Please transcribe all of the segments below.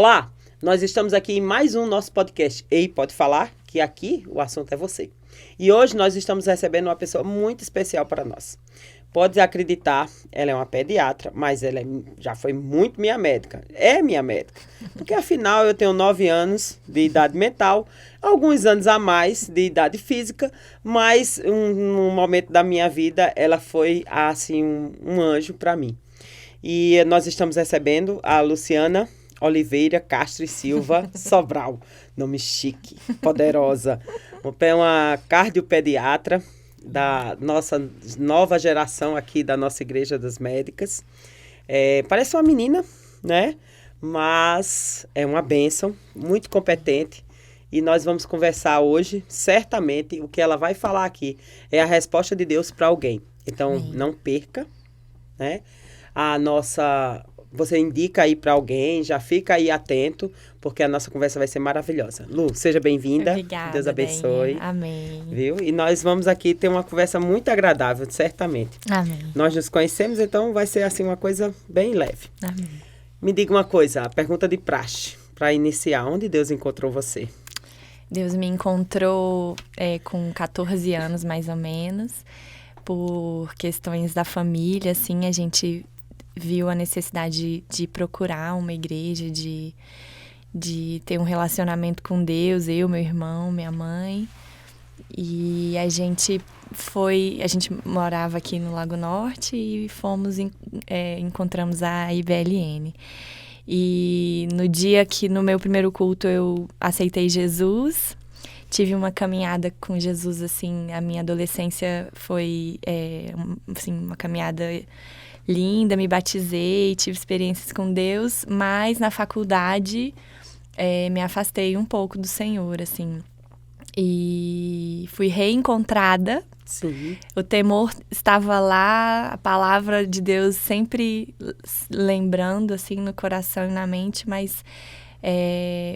Olá, nós estamos aqui em mais um nosso podcast. Ei, pode falar que aqui o assunto é você. E hoje nós estamos recebendo uma pessoa muito especial para nós. Pode acreditar, ela é uma pediatra, mas ela já foi muito minha médica. É minha médica. Porque afinal eu tenho 9 anos de idade mental, alguns anos a mais de idade física, mas num momento da minha vida ela foi assim um anjo para mim. E nós estamos recebendo a Luciana Oliveira Castro e Silva Sobral. Nome chique, poderosa. Uma cardiopediatra da nossa nova geração aqui da nossa Igreja das Médicas. Parece uma menina, né? Mas é uma bênção, muito competente. E nós vamos conversar hoje, certamente, o que ela vai falar aqui é a resposta de Deus para alguém. Então, não perca, né? Você indica aí para alguém, já fica aí atento, porque a nossa conversa vai ser maravilhosa. Lu, seja bem-vinda. Obrigada, Deus abençoe. Deia. Amém. Viu? E nós vamos aqui ter uma conversa muito agradável, certamente. Amém. Nós nos conhecemos, então vai ser assim uma coisa bem leve. Amém. Me diga uma coisa, a pergunta de praxe, para iniciar, onde Deus encontrou você? Deus me encontrou com 14 anos, mais ou menos, por questões da família, assim, a gente viu a necessidade de procurar uma igreja, de ter um relacionamento com Deus, eu, meu irmão, minha mãe. E a gente morava aqui no Lago Norte e encontramos a IBLN. E no dia que no meu primeiro culto eu aceitei Jesus, tive uma caminhada com Jesus, assim, a minha adolescência foi uma caminhada linda, me batizei, tive experiências com Deus, mas na faculdade me afastei um pouco do Senhor, assim. E fui reencontrada. Sim. O temor estava lá, a palavra de Deus sempre lembrando, assim, no coração e na mente, mas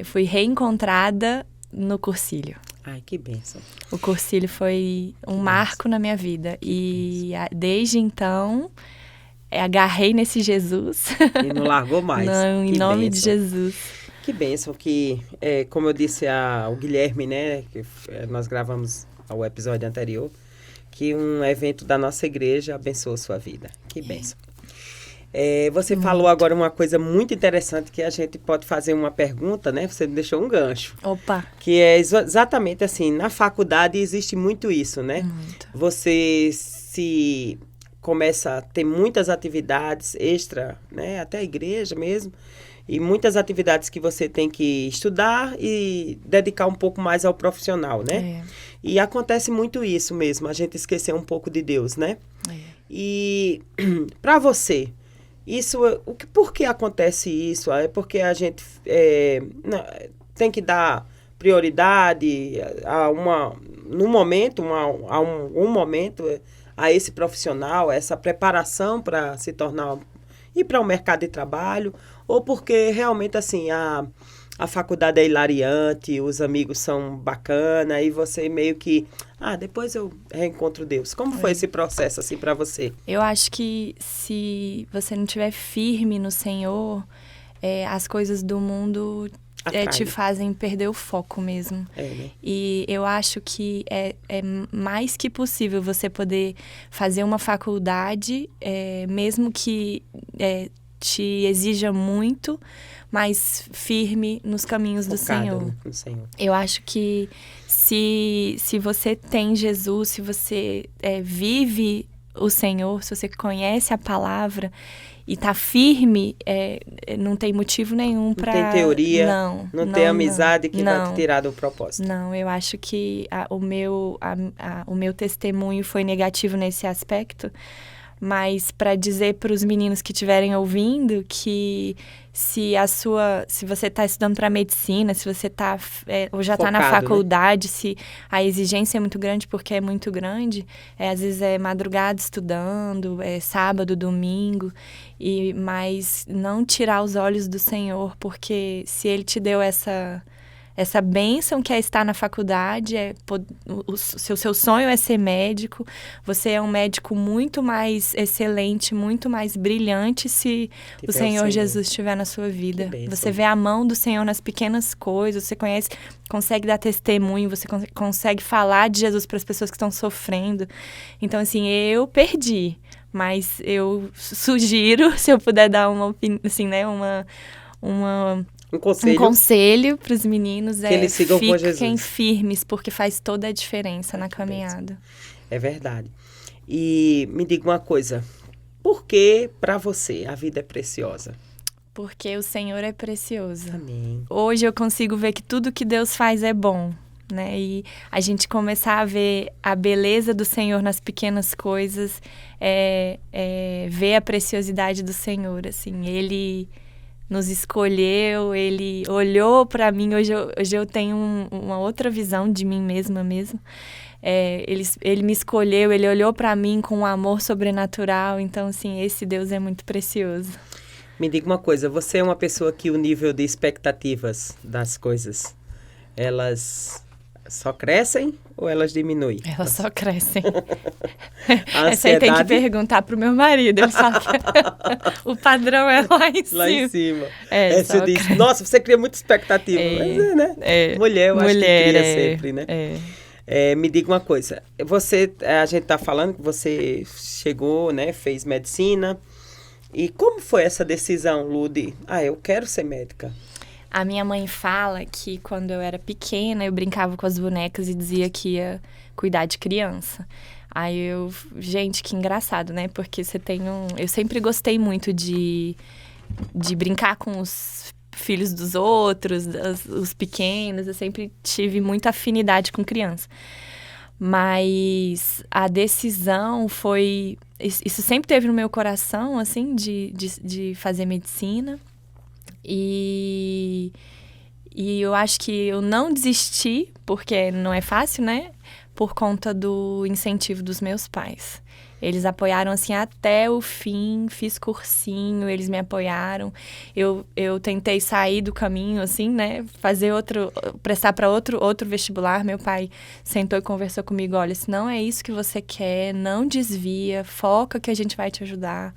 fui reencontrada no cursilho. Ai, que bênção. O cursilho foi um marco na minha vida. E desde então, agarrei nesse Jesus. E não largou mais. Não, em nome de bênção. Jesus. Que bênção que, como eu disse ao Guilherme, né, que nós gravamos o episódio anterior, que um evento da nossa igreja abençoou sua vida. Que bênção. Você falou agora uma coisa muito interessante que a gente pode fazer uma pergunta, né? Você me deixou um gancho. Opa! Que é exatamente assim, na faculdade existe muito isso, né? Muito. Você se começa a ter muitas atividades extra, né? Até a igreja mesmo. E muitas atividades que você tem que estudar e dedicar um pouco mais ao profissional, né? E acontece muito isso mesmo, a gente esquecer um pouco de Deus, né? E para você, por que acontece isso? É porque a gente tem que dar prioridade num momento, um momento a esse profissional, essa preparação para se tornar, ir para o mercado de trabalho, ou porque realmente assim a faculdade é hilariante, os amigos são bacana e você meio que, depois eu reencontro Deus. Como foi esse processo assim para você? Eu acho que se você não estiver firme no Senhor, as coisas do mundo te fazem perder o foco mesmo. Né? E eu acho que é mais que possível você poder fazer uma faculdade, mesmo que te exija muito, mas firme nos caminhos do Senhor. No Senhor. Eu acho que se você tem Jesus, se você vive o Senhor, se você conhece a palavra e está firme, não tem motivo nenhum para... Não tem teoria, não tem amizade que vai te tirar do propósito. Não, eu acho que o meu testemunho foi negativo nesse aspecto, mas para dizer para os meninos que estiverem ouvindo que se você está estudando para medicina, se você está ou já está na faculdade, né? Se a exigência é muito grande, porque é muito grande, às vezes é madrugada estudando, sábado, domingo, mas não tirar os olhos do Senhor, porque se Ele te deu essa essa bênção que é estar na faculdade, o seu sonho é ser médico, você é um médico muito mais excelente, muito mais brilhante se o Senhor Jesus estiver na sua vida. Você vê a mão do Senhor nas pequenas coisas, você consegue dar testemunho, você consegue falar de Jesus para as pessoas que estão sofrendo. Então, assim, eu perdi, mas eu sugiro, se eu puder dar uma opinião, assim, né, um conselho para os meninos que eles sigam com Jesus. Fiquem firmes, porque faz toda a diferença na caminhada. É verdade. E me diga uma coisa, por que para você a vida é preciosa? Porque o Senhor é precioso. Amém. Hoje eu consigo ver que tudo que Deus faz é bom, né? E a gente começar a ver a beleza do Senhor nas pequenas coisas, ver a preciosidade do Senhor, assim. Ele nos escolheu, Ele olhou para mim. Hoje eu tenho uma outra visão de mim mesma mesmo. Ele me escolheu, Ele olhou para mim com um amor sobrenatural. Então, assim, esse Deus é muito precioso. Me diga uma coisa, você é uma pessoa que o nível de expectativas das coisas, elas só crescem ou elas diminuem? Elas só crescem. Essa aí tem que perguntar pro meu marido, ele sabe que o padrão é lá em cima. Lá em cima. Você diz, nossa, você cria muita expectativa. Mas né? Mulher, eu acho que cria sempre, né? Me diga uma coisa, a gente tá falando que você chegou, né, fez medicina. E como foi essa decisão, Ludy? Eu quero ser médica. A minha mãe fala que quando eu era pequena, eu brincava com as bonecas e dizia que ia cuidar de criança. Gente, que engraçado, né? Porque eu sempre gostei muito de brincar com os filhos dos outros, os pequenos. Eu sempre tive muita afinidade com criança. Mas a decisão foi... Isso sempre teve no meu coração, assim, de fazer medicina. E eu acho que eu não desisti, porque não é fácil, né? Por conta do incentivo dos meus pais. Eles apoiaram, assim, até o fim. Fiz cursinho, eles me apoiaram. Eu tentei sair do caminho, assim, né? Prestar para outro vestibular. Meu pai sentou e conversou comigo. Olha, se não é isso que você quer, não desvia. Foca que a gente vai te ajudar.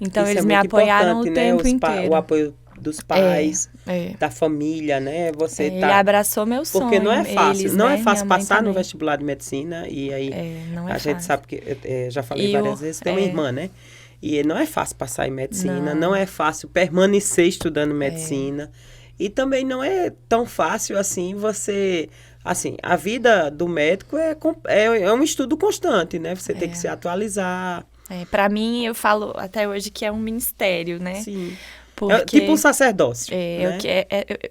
Então, eles me apoiaram o tempo inteiro. O apoio dos pais, da família, né? Ele abraçou meu sonho. Porque não é fácil. Eles, não né? é fácil passar também. no vestibular de medicina e aí não é a gente sabe que, já falei várias vezes, tem uma irmã, né? E não é fácil passar em medicina, não é fácil permanecer estudando medicina. E também não é tão fácil assim você... Assim, a vida do médico é um estudo constante, né? Você tem que se atualizar. Para mim, eu falo até hoje que é um ministério, né? Sim. Porque, tipo um sacerdócio. Né?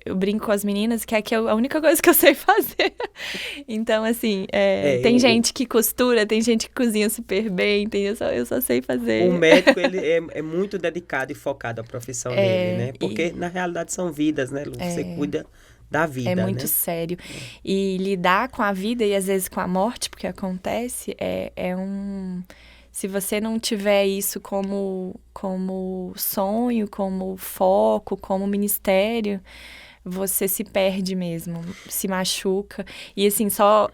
Eu brinco com as meninas que é a única coisa que eu sei fazer. Então, assim, tem gente que costura, tem gente que cozinha super bem, eu só sei fazer. O médico, ele é muito dedicado e focado à profissão dele, né? Porque, na realidade, são vidas, né, Lu? Você cuida da vida, né? É muito né? sério. E lidar com a vida e, às vezes, com a morte, porque acontece, se você não tiver isso como sonho, como foco, como ministério, você se perde mesmo, se machuca. E assim, só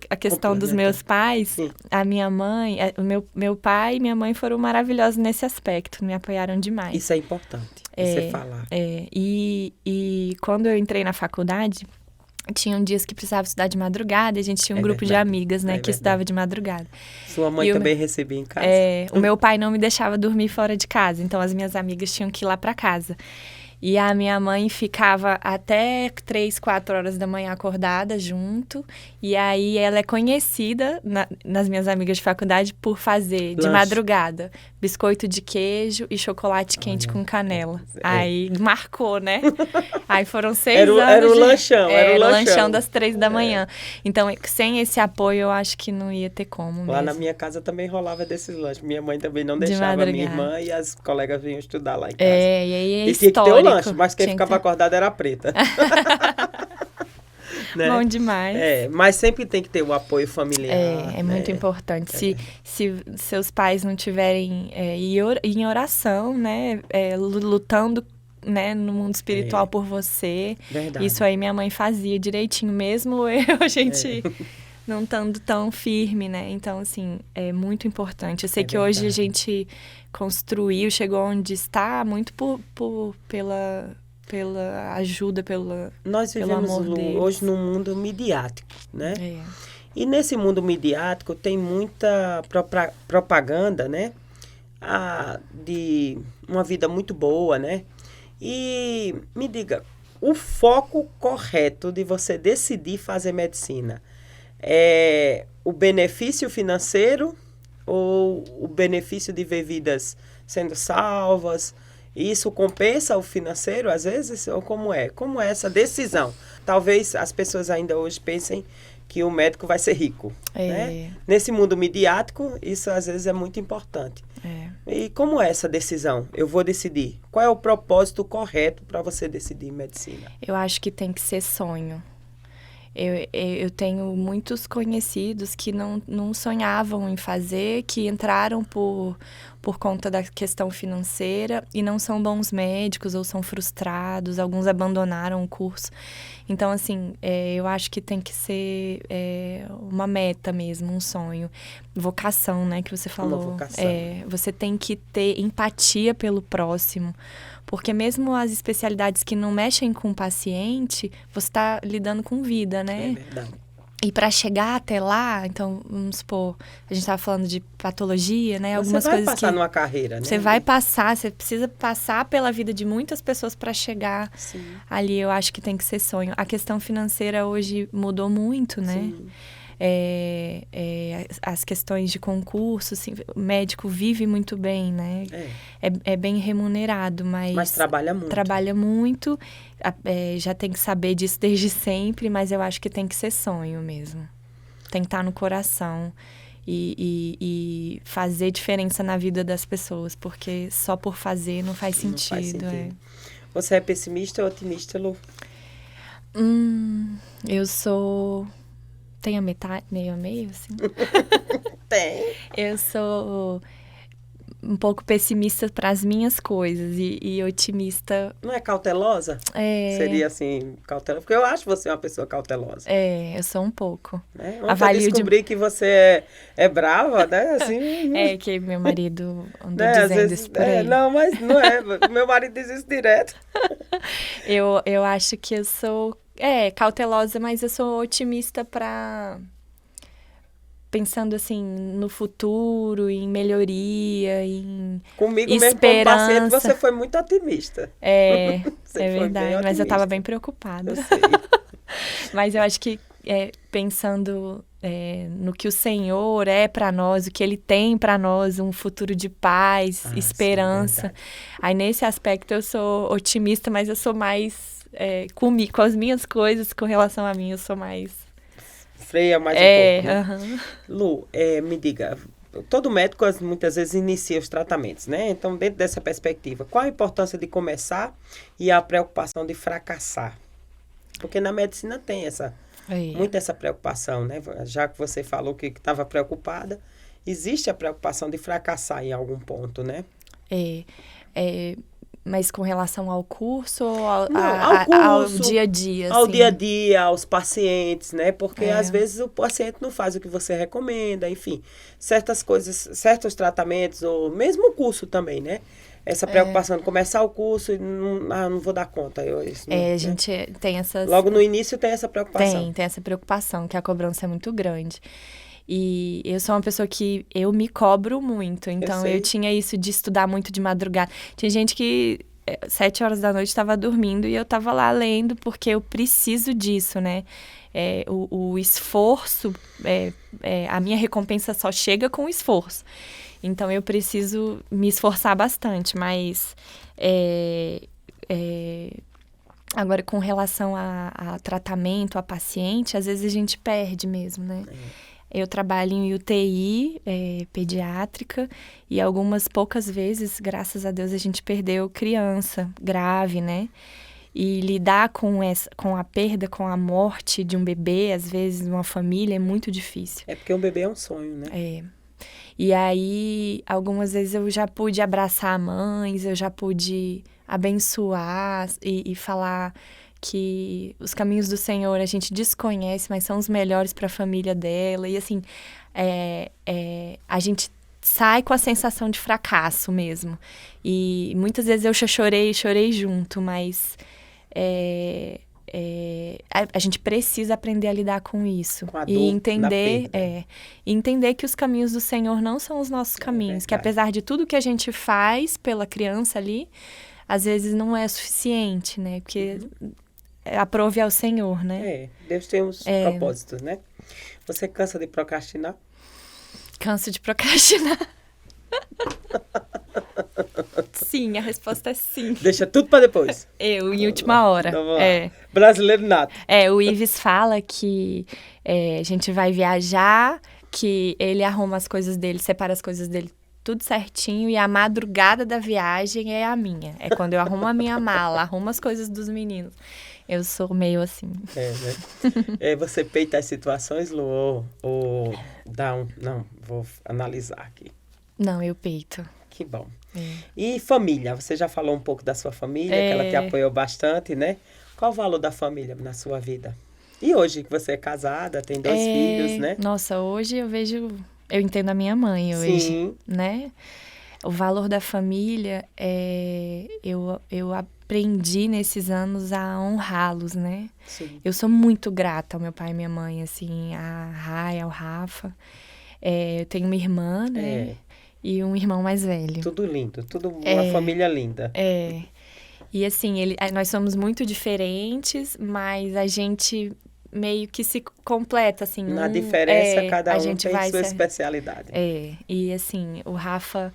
a questão dos meus pais, Sim. A minha mãe, meu pai e minha mãe foram maravilhosos nesse aspecto, me apoiaram demais. Isso é importante, você falar. E quando eu entrei na faculdade, tinham dias que precisava estudar de madrugada, e a gente tinha um grupo de amigas, né, que estudava de madrugada. Sua mãe também recebia em casa? O meu pai não me deixava dormir fora de casa, então as minhas amigas tinham que ir lá para casa. E a minha mãe ficava até 3, 4 horas da manhã acordada junto. E aí ela é conhecida nas minhas amigas de faculdade por fazer de madrugada biscoito de queijo e chocolate quente com canela. Aí marcou, né? Aí foram 6 anos. Era o lanchão. Era o lanchão das 3 da manhã. Então, sem esse apoio, eu acho que não ia ter como Lá mesmo. na minha casa também rolava desses lanches. Minha mãe também não deixava minha irmã e as colegas vinham estudar lá em casa. E aí é histórico. Tinha que ter o lanche, mas quem ficava acordado era a preta. Né? Bom demais. Mas sempre tem que ter o apoio familiar. É muito importante. Se seus pais não tiverem em oração, né, lutando né, no mundo espiritual por você. Verdade. Isso aí minha mãe fazia direitinho, mesmo a gente não estando tão firme, né? Então, assim, é muito importante. Eu sei que hoje a gente construiu, chegou onde está, muito pela ajuda, Nós pelo vivemos amor deles. hoje num mundo midiático, né? E nesse mundo midiático tem muita propaganda, né? De uma vida muito boa, né? E me diga, o foco correto de você decidir fazer medicina é o benefício financeiro ou o benefício de ver vidas sendo salvas? Isso compensa o financeiro, às vezes? Ou como é? Como é essa decisão? Talvez as pessoas ainda hoje pensem que o médico vai ser rico. Né? Nesse mundo midiático, isso às vezes é muito importante. E como é essa decisão? Eu vou decidir. Qual é o propósito correto para você decidir medicina? Eu acho que tem que ser sonho. Eu tenho muitos conhecidos que não sonhavam em fazer, que entraram por conta da questão financeira e não são bons médicos ou são frustrados, alguns abandonaram o curso. Então, assim, eu acho que tem que ser uma meta mesmo, um sonho. Vocação, né, que você falou. Uma vocação. Você tem que ter empatia pelo próximo. Porque mesmo as especialidades que não mexem com o paciente, você está lidando com vida, né? É verdade. E para chegar até lá, então, vamos supor, a gente estava falando de patologia, né? Algumas você vai coisas passar numa carreira, né? Você vai passar, você precisa passar pela vida de muitas pessoas para chegar ali. Eu acho que tem que ser sonho. A questão financeira hoje mudou muito, né? Sim. As questões de concurso, assim, o médico vive muito bem, né? É bem remunerado, mas trabalha muito. Trabalha muito, já tem que saber disso desde sempre, mas eu acho que tem que ser sonho mesmo. Tem que estar no coração e fazer diferença na vida das pessoas, porque só por fazer não faz sentido. Não faz sentido. Você é pessimista ou otimista, Lu? Eu sou... Tem a metade, meio a meio, assim? Tem. Eu sou um pouco pessimista para as minhas coisas e otimista... Não é cautelosa? Seria assim, cautelosa? Porque eu acho você uma pessoa cautelosa. Eu sou um pouco. Ontem eu descobri que você é brava, né? Assim, que meu marido andou dizendo às vezes, isso por aí. Não, mas não é. Meu marido diz isso direto. Eu acho que eu sou... cautelosa, mas eu sou otimista pensando assim no futuro, em melhoria, em Comigo esperança. Mesmo como paciente, você foi muito otimista. É verdade, mas eu estava bem preocupada. Eu sei. Mas eu acho que pensando no que o Senhor é para nós, o que Ele tem para nós, um futuro de paz, esperança. Sim, aí nesse aspecto eu sou otimista, mas eu sou mais com as minhas coisas, com relação a mim, eu sou mais... Freia mais um pouco, né? Uhum. Lu, me diga, todo médico muitas vezes inicia os tratamentos, né? Então, dentro dessa perspectiva, qual a importância de começar e a preocupação de fracassar? Porque na medicina tem muito essa preocupação, né? Já que você falou que estava preocupada, existe a preocupação de fracassar em algum ponto, né? Mas com relação ao curso ou ao dia a dia? Ao assim? dia a dia, aos pacientes, né? Porque às vezes o paciente não faz o que você recomenda, enfim. Certas coisas, certos tratamentos, ou mesmo o curso também, né? Essa preocupação de começar o curso e não vou dar conta. A gente tem essas... Logo no início tem essa preocupação. Tem essa preocupação, que a cobrança é muito grande. E eu sou uma pessoa que eu me cobro muito. Então, eu tinha isso de estudar muito de madrugada. Tinha gente que 7 horas da noite estava dormindo e eu estava lá lendo, porque eu preciso disso, né? O esforço, a minha recompensa só chega com o esforço. Então, eu preciso me esforçar bastante. Mas, agora, com relação a tratamento, a paciente, às vezes a gente perde mesmo, né? Eu trabalho em UTI pediátrica e algumas poucas vezes, graças a Deus, a gente perdeu criança grave, né? E lidar com a perda, com a morte de um bebê, às vezes, de uma família, é muito difícil. Porque um bebê é um sonho, né? E aí, algumas vezes eu já pude abraçar mães, eu já pude abençoar e falar que os caminhos do Senhor a gente desconhece, mas são os melhores para a família dela. E assim, a gente sai com a sensação de fracasso mesmo. E muitas vezes eu chorei junto, mas a gente precisa aprender a lidar com isso. Com a E dor entender, da perda. entender que os caminhos do Senhor não são os nossos caminhos. Que verdade. apesar de tudo que a gente faz pela criança ali, às vezes não é suficiente, né? Porque aprove ao Senhor, né? Deus tem uns propósitos, né? Você cansa de procrastinar? Canso de procrastinar. Sim, a resposta é sim. Deixa tudo para depois. Em última hora. Então, vamos lá. Brasileiro nato. O Ives fala que a gente vai viajar, que ele arruma as coisas dele, separa as coisas dele tudo certinho, e a madrugada da viagem é a minha. É quando eu arrumo a minha mala, arrumo as coisas dos meninos. Eu sou meio assim. Né? Você peita as situações, Lu, ou dá um... Não, vou analisar aqui. Não, eu peito. Que bom. E família? Você já falou um pouco da sua família, que ela te apoiou bastante, né? Qual o valor da família na sua vida? E hoje, que você é casada, tem 2 filhos, né? Nossa, hoje eu entendo a minha mãe hoje, Sim. né? O valor da família, eu aprendi nesses anos a honrá-los, né? Sim. Eu sou muito grata ao meu pai e minha mãe, assim, a Raia, ao Rafa. Eu tenho uma irmã, né? E um irmão mais velho. Tudo lindo, tudo uma família linda. E assim, nós somos muito diferentes, mas a gente meio que se completa, assim. Na diferença, cada um gente tem sua especialidade. E assim, o Rafa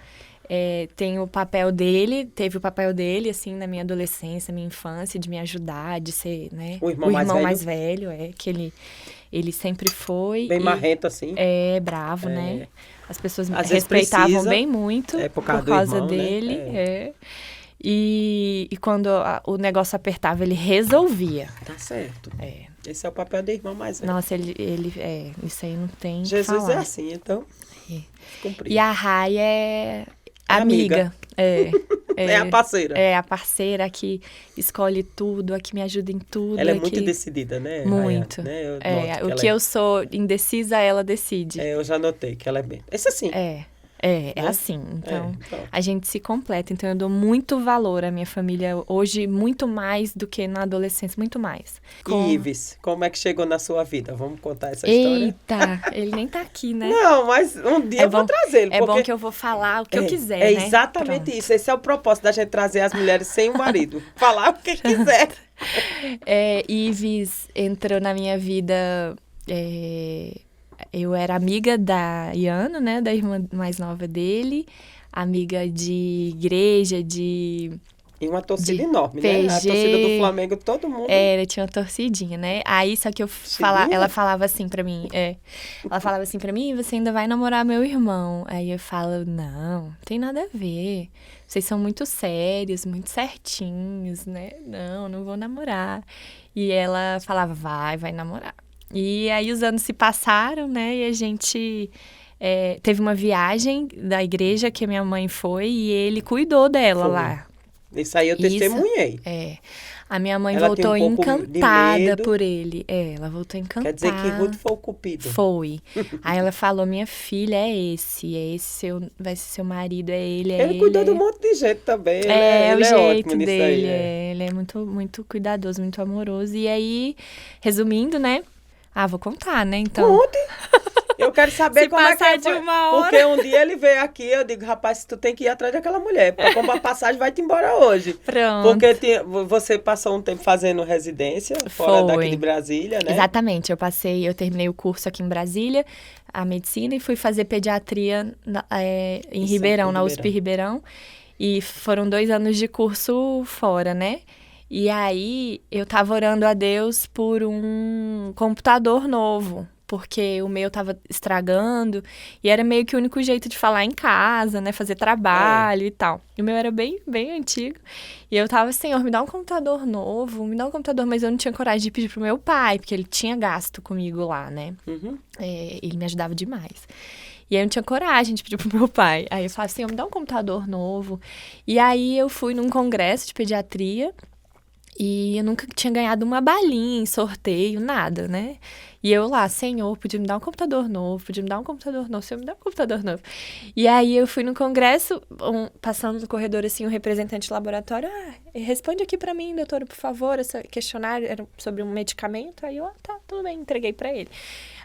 tem o papel dele, teve o papel dele, assim, na minha adolescência, minha infância, de me ajudar, de ser, né? O irmão mais velho, que ele sempre foi. Bem marrento, assim. Bravo, né? As pessoas Às vezes respeitavam precisa, bem muito por causa do irmão, dele. né? E quando o negócio apertava, ele resolvia. Tá certo. Esse é o papel do irmão mais velho. Nossa, isso aí não tem Jesus falar. é assim, então. Cumprido. E a Raia é amiga. É a parceira. É a parceira que escolhe tudo, a que me ajuda em tudo. Ela é muito decidida, né? Muito. Raya, né? O que eu sou indecisa, ela decide. Eu já notei que ela é bem. Isso assim. Assim. Então, a gente se completa. Então, eu dou muito valor à minha família hoje, muito mais do que na adolescência, muito mais. E Ives, como é que chegou na sua vida? Vamos contar essa história? Eita, ele nem tá aqui, né? Não, mas um dia eu vou trazê-lo. É bom que eu vou falar o que eu quiser, né? né? Exatamente Pronto. isso. Esse é o propósito da gente trazer as mulheres sem o marido. Falar o que quiser. Ives entrou na minha vida... Eu era amiga da Iana, né? Da irmã mais nova dele. Amiga de igreja, E uma torcida enorme, PG, né? A torcida do Flamengo, todo mundo... tinha uma torcidinha, né? Aí, só que ela falava assim pra mim... Ela falava assim pra mim, você ainda vai namorar meu irmão. Aí eu falo, não tem nada a ver. Vocês são muito sérios, muito certinhos, né? Não vou namorar. E ela falava, vai namorar. E aí os anos se passaram, né? E a gente teve uma viagem da igreja que a minha mãe foi e ele cuidou dela lá. Isso aí eu testemunhei. A minha mãe ela voltou tem um pouco encantada por ele. Ela voltou encantada. Quer dizer que Ruth foi o cupido. Foi. Aí ela falou, minha filha, vai ser seu marido, ele Ele cuidou de um monte de gente também. Ele é jeito ótimo dele. Nisso aí, Ele é muito, muito cuidadoso, muito amoroso. E aí, resumindo, né? Vou contar, né? Então. Conte! Eu quero saber se como é que passar de uma hora. Porque um dia ele veio aqui, eu digo, rapaz, tu tem que ir atrás daquela mulher, porque como a passagem vai te embora hoje. Pronto. Porque você passou um tempo fazendo residência fora daqui de Brasília, né? Exatamente. Eu terminei o curso aqui em Brasília, a medicina, e fui fazer pediatria em Ribeirão, na USP Ribeirão. E foram 2 anos de curso fora, né? E aí, eu tava orando a Deus por um computador novo, porque o meu tava estragando, e era meio que o único jeito de falar em casa, né, fazer trabalho e tal. E o meu era bem, bem antigo. E eu tava, Senhor, me dá um computador novo, mas eu não tinha coragem de pedir pro meu pai, porque ele tinha gasto comigo lá, né? Uhum. Ele me ajudava demais. E aí eu não tinha coragem de pedir pro meu pai. Aí eu falava assim, me dá um computador novo. E aí eu fui num congresso de pediatria e eu nunca tinha ganhado uma balinha em sorteio, nada, né? E eu lá, Senhor, podia me dar um computador novo, podia me dar um computador novo, Senhor, me dá um computador novo. E aí eu fui no congresso, passando no corredor, assim, um representante do laboratório, responde aqui pra mim, doutora, por favor, esse questionário era sobre um medicamento. Aí eu, tá, tudo bem, entreguei pra ele.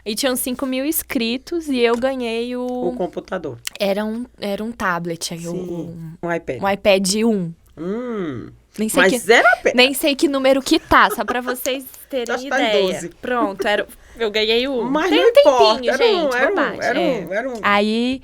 E tinham 5.000 inscritos e eu ganhei O computador. Era um tablet, Um iPad. um iPad 1. Nem sei Mas era a pena. Nem sei que número que tá, só pra vocês terem Acho que tá em ideia. 12. Pronto, eu ganhei um. Mas Tem não um tempinho, importa. gente, bobagem. Era um. Aí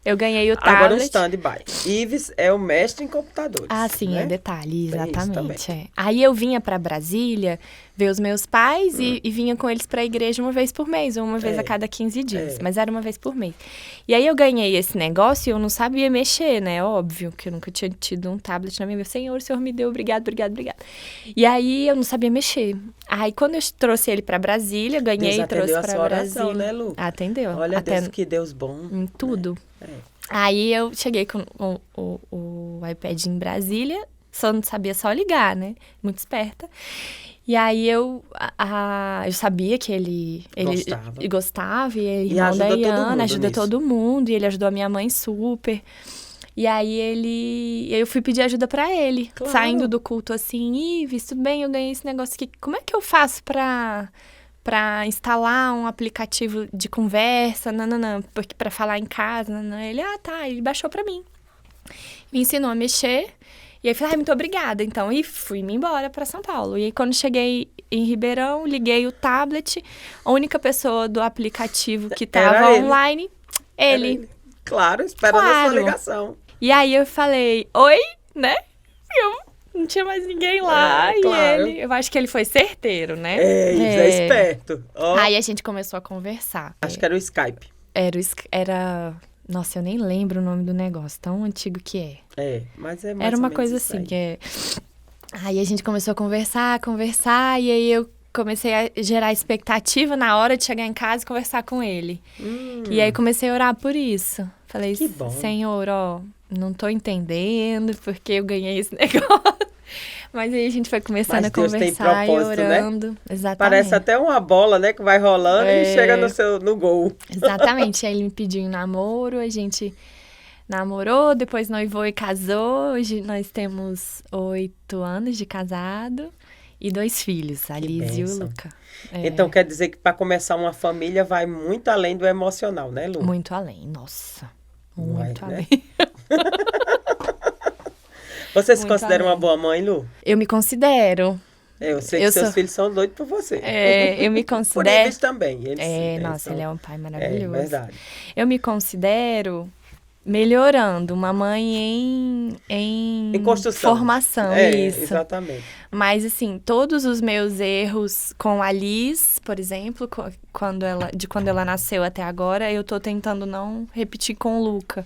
eu ganhei o tablet. Agora um stand-by. Ives é o mestre em computadores. Ah, sim, né? é detalhe, Tem isso exatamente. também. É. Aí eu vinha pra Brasília ver os meus pais e vinha com eles pra igreja uma vez por mês, ou uma vez a cada 15 dias. Mas era uma vez por mês. E aí eu ganhei esse negócio e eu não sabia mexer, né? Óbvio, que eu nunca tinha tido um tablet na minha vida. Senhor, o Senhor me deu, obrigado. E aí eu não sabia mexer. Aí quando eu trouxe ele pra Brasília, ganhei e trouxe pra oração, Brasília. né, Lu? Atendeu. Olha, Deus, que Deus bom. Em tudo. Né? Aí eu cheguei com o iPad em Brasília, só não sabia só ligar, né? Muito esperta. E aí eu sabia que ele gostava, e ele irmão da Iana, ajuda todo mundo, e ele ajudou a minha mãe super. E aí eu fui pedir ajuda pra ele, saindo do culto assim, Ives, tudo bem, eu ganhei esse negócio aqui, como é que eu faço pra instalar um aplicativo de conversa, porque pra falar em casa, Ele, ele baixou pra mim. Me ensinou a mexer, e aí eu falei, muito obrigada, então, e fui-me embora pra São Paulo. E aí quando cheguei em Ribeirão, liguei o tablet, a única pessoa do aplicativo que tava online, ele. Claro, esperando a sua ligação. E aí eu falei, oi, né? Não tinha mais ninguém lá, e eu acho que ele foi certeiro, né? É esperto. Aí a gente começou a conversar. Acho que era o Skype. Nossa, eu nem lembro o nome do negócio, tão antigo que é. Mas é mais Era ou uma menos coisa isso assim, aí. Aí a gente começou a conversar, e aí eu comecei a gerar expectativa na hora de chegar em casa e conversar com ele. E aí comecei a orar por isso. Falei, que bom. Senhor, não tô entendendo porque eu ganhei esse negócio. Mas aí a gente foi começando a conversar e orando. Né? Exatamente. Parece até uma bola, né? Que vai rolando e chega no gol. Exatamente. Aí ele me pediu em namoro, a gente namorou, depois noivou e casou. Hoje nós temos 8 anos de casado e 2 filhos, a Liz e o Luca. Então quer dizer que para começar uma família vai muito além do emocional, né, Lu? Muito além, nossa. Muito além. Né? Você se considera uma boa mãe, Lu? Eu me considero. Eu sei que seus filhos são doidos por você. Eu me considero. Por eles também. Ele é um pai maravilhoso. É verdade. Eu me considero melhorando, uma mãe em construção. Formação, isso. Exatamente. Mas, assim, todos os meus erros com a Liz, por exemplo, quando ela nasceu até agora, eu tô tentando não repetir com o Luca.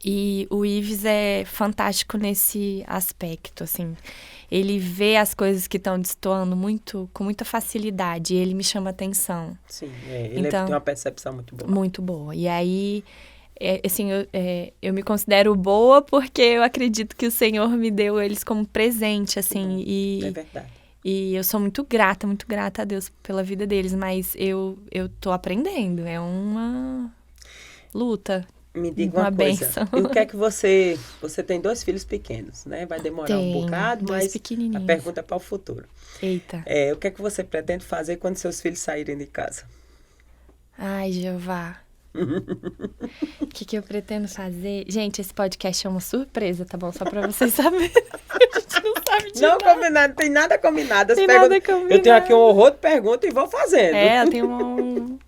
E o Ives é fantástico nesse aspecto, assim. Ele vê as coisas que estão destoando com muita facilidade, e ele me chama atenção. Sim, ele tem uma percepção muito boa. Muito boa. E aí, assim, eu me considero boa porque eu acredito que o Senhor me deu eles como presente, assim. É verdade. E eu sou muito grata a Deus pela vida deles, mas eu tô aprendendo, é uma luta. Me diga uma coisa, e o que é que você tem 2 filhos pequenos, né? Vai demorar um bocado, mas a pergunta é para o futuro. Eita. O que é que você pretende fazer quando seus filhos saírem de casa? Ai, Jeová. O que eu pretendo fazer? Gente, esse podcast é uma surpresa, tá bom? Só pra vocês saberem. A gente não sabe de nada. Combinado, não tem nada combinado. Eu tenho aqui um horror de perguntas e vou fazendo. Eu tenho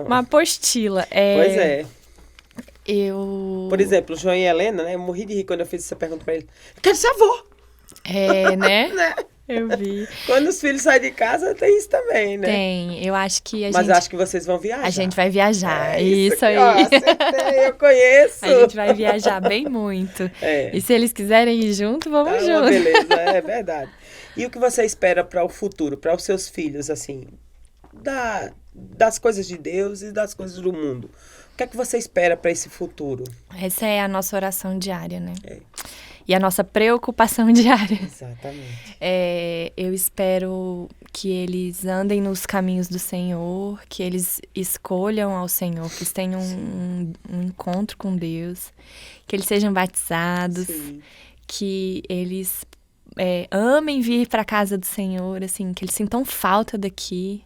uma apostila. Pois é. Por exemplo, o João e Helena, né? Eu morri de rir quando eu fiz essa pergunta pra ele. Eu quero ser avô! Né? Né? Eu vi. Quando os filhos saem de casa, tem isso também, né? Tem. Eu acho que Mas acho que vocês vão viajar. A gente vai viajar. Isso aí. Acertei, eu conheço. A gente vai viajar bem muito. E se eles quiserem ir junto, vamos junto. Beleza, é verdade. E o que você espera para o futuro, para os seus filhos, assim? das coisas de Deus e das coisas do mundo. O que é que você espera para esse futuro? Essa é a nossa oração diária, né? É. E a nossa preocupação diária. Exatamente. Eu espero que eles andem nos caminhos do Senhor, que eles escolham ao Senhor, que eles tenham um encontro com Deus, que eles sejam batizados, Sim. que eles amem vir para a casa do Senhor, assim, que eles sintam falta daqui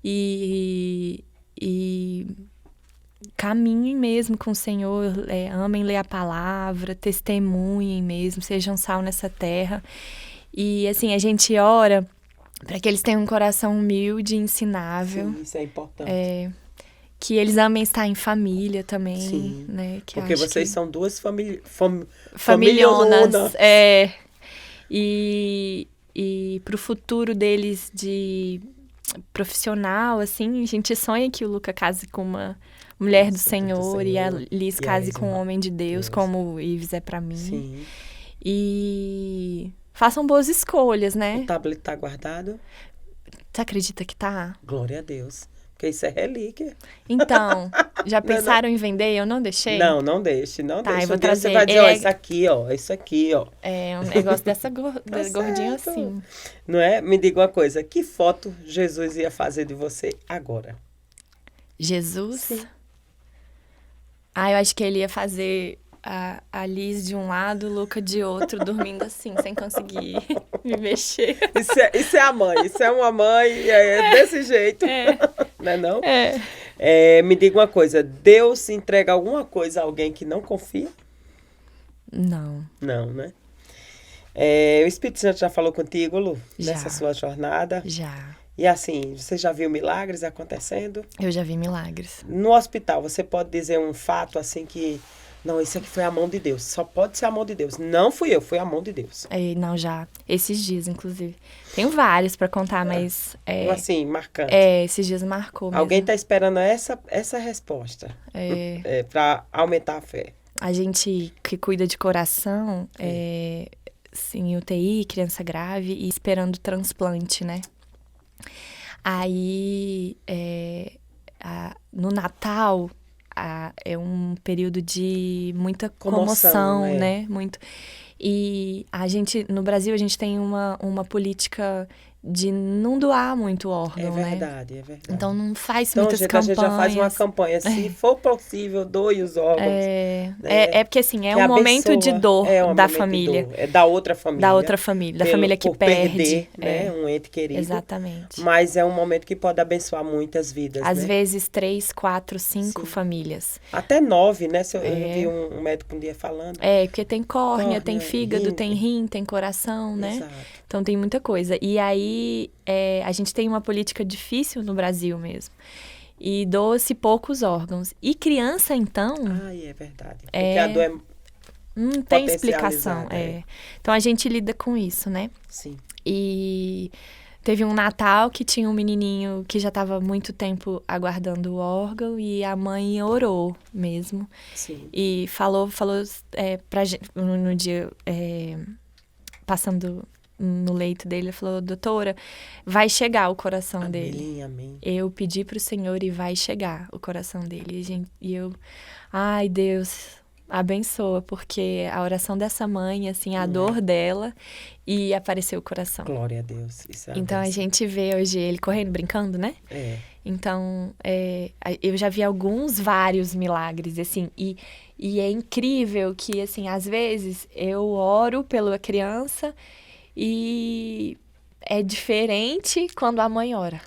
e caminhem mesmo com o Senhor, amem ler a palavra, testemunhem mesmo, sejam sal nessa terra. E, assim, a gente ora para que eles tenham um coração humilde e ensinável. Sim, isso é importante. Que eles amem estar em família também, Sim, né? Que porque acho vocês que... são duas familhonas. familhonas. E pro futuro deles de profissional, assim, a gente sonha que o Luca case com uma mulher do Senhor e a Liz case com um homem de Deus, como o Ives é pra mim. Sim. E façam boas escolhas, né? O tablet tá guardado? Você acredita que tá? Glória a Deus. Porque isso é relíquia. Então, já pensaram em vender? Eu não deixei? Não deixe, não Tá, deixe. eu vou Um dia trazer. você vai dizer, ó, isso aqui, ó, isso aqui, ó. É um negócio dessa gordinha certo. assim. Não é? Me diga uma coisa, que foto Jesus ia fazer de você agora? Jesus? Sim. Eu acho que ele ia fazer a Liz de um lado, o Luca de outro, dormindo assim, sem conseguir me mexer. Isso é a mãe, isso é uma mãe, é desse jeito. Não é não? Me diga uma coisa, Deus entrega alguma coisa a alguém que não confia? Não. Não, né? O Espírito Santo já falou contigo, Lu? Já. Nessa sua jornada? Já. E assim, você já viu milagres acontecendo? Eu já vi milagres. No hospital, você pode dizer um fato assim que... Não, isso aqui foi a mão de Deus. Só pode ser a mão de Deus. Não fui eu, foi a mão de Deus. Não, já. Esses dias, inclusive. Tenho vários pra contar, mas... assim, marcante. Esses dias marcou mesmo. Alguém tá esperando essa resposta. Pra aumentar a fé. A gente que cuida de coração, em UTI, criança grave, e esperando transplante, né? Aí, no Natal, é um período de muita comoção, né? Muito. E a gente, no Brasil, a gente tem uma política de não doar muito órgão, né? É verdade. Então, não faz muitas campanhas. campanhas. A gente já faz uma campanha. Se for possível, doe os órgãos. Porque, assim, é um momento de dor da família. É da outra família. Da outra família. Da família que perde. Perder, né? Um ente querido. Exatamente. Mas é um momento que pode abençoar muitas vidas, Às vezes, 3, 4, 5 famílias. Até 9, né? Eu vi um médico um dia falando. Porque tem córnea, tem fígado, tem rim, tem coração, né? Exato. Então, tem muita coisa. E aí, a gente tem uma política difícil no Brasil mesmo. E doa-se poucos órgãos. E criança, então... É verdade. Porque a dor não tem explicação. Então, a gente lida com isso, né? Sim. E teve um Natal que tinha um menininho que já estava muito tempo aguardando o órgão e a mãe orou mesmo. Sim. E falou pra gente, no dia, passando no leito dele, ele falou, doutora, vai chegar o coração dele. Amém. Eu pedi pro Senhor e vai chegar o coração dele. Ai, Deus, abençoa, porque a oração dessa mãe, assim, a dor dela, e apareceu o coração. Glória a Deus. Isso é então, a gente vê hoje ele correndo, brincando, né? Então, eu já vi vários milagres, assim, e é incrível que, assim, às vezes eu oro pela criança e é diferente quando a mãe ora.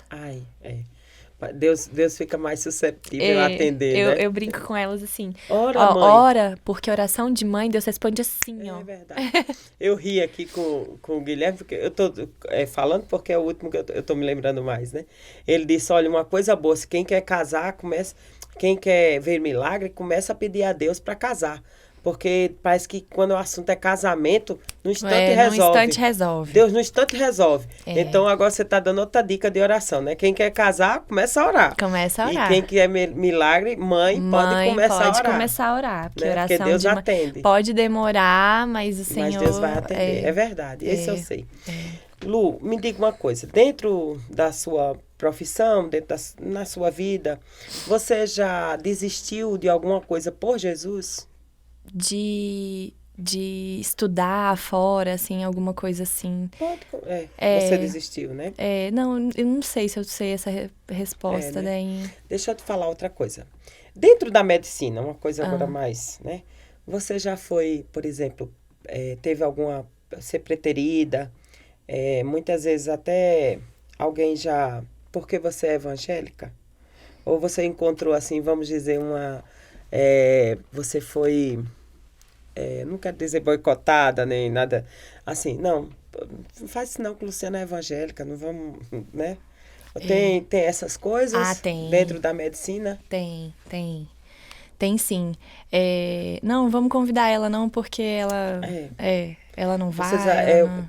Deus fica mais susceptível a atender, né? Eu brinco com elas assim. Mãe. Ora, porque oração de mãe, Deus responde assim, ó. É verdade. Eu ri aqui com o Guilherme, porque eu tô falando porque é o último que eu tô me lembrando mais, né? Ele disse, olha, uma coisa boa, se quem quer casar, quem quer ver milagre, começa a pedir a Deus para casar. Porque parece que quando o assunto é casamento, no instante resolve. No instante resolve. Deus no instante resolve. Então, agora você está dando outra dica de oração, né? Quem quer casar, começa a orar. Começa a orar. E quem quer milagre, mãe pode começar a orar. Porque oração Deus atende. Pode demorar, mas o Senhor... Mas Deus vai atender. É verdade, isso eu sei. Lu, me diga uma coisa. Dentro da sua profissão, na sua vida, você já desistiu de alguma coisa por Jesus? De estudar fora, assim, alguma coisa assim. Você desistiu, né? Não, eu não sei se eu sei essa resposta, né? daí... Deixa eu te falar outra coisa. Dentro da medicina, uma coisa agora mais, né? Você já foi, por exemplo, teve alguma... ser preterida, muitas vezes até alguém já... Porque você é evangélica? Ou você encontrou, assim, vamos dizer, você foi... não quero dizer boicotada, nem nada assim, não faz isso não, que Luciana é evangélica, não vamos, né? Tem essas coisas tem. Dentro da medicina? Tem sim. Não, vamos convidar ela não, porque ela ela não vai.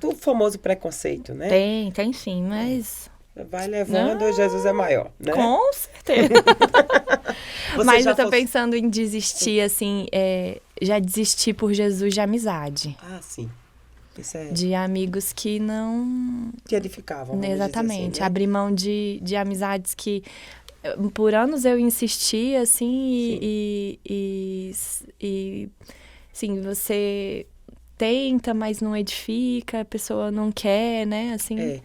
O famoso preconceito, né? Tem sim, mas... Vai levando, Jesus é maior, né? Com certeza. Mas eu tô pensando em desistir, assim, já desisti por Jesus de amizade. Ah, sim. Isso de amigos que não... te edificavam, exatamente. Assim, né? Abrir mão de amizades que... Por anos eu insisti, assim, e sim, você tenta, mas não edifica, a pessoa não quer, né, assim...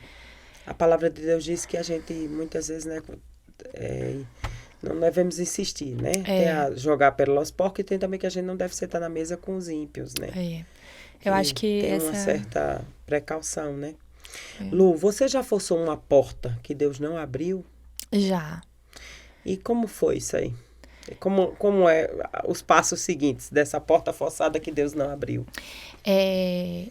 A palavra de Deus diz que a gente, muitas vezes, né, não devemos insistir, né? Tem a jogar pelos porcos e tem também que a gente não deve sentar na mesa com os ímpios, né? Eu acho que tem uma certa precaução, né? Lu, você já forçou uma porta que Deus não abriu? Já. E como foi isso aí? Como é os passos seguintes dessa porta forçada que Deus não abriu?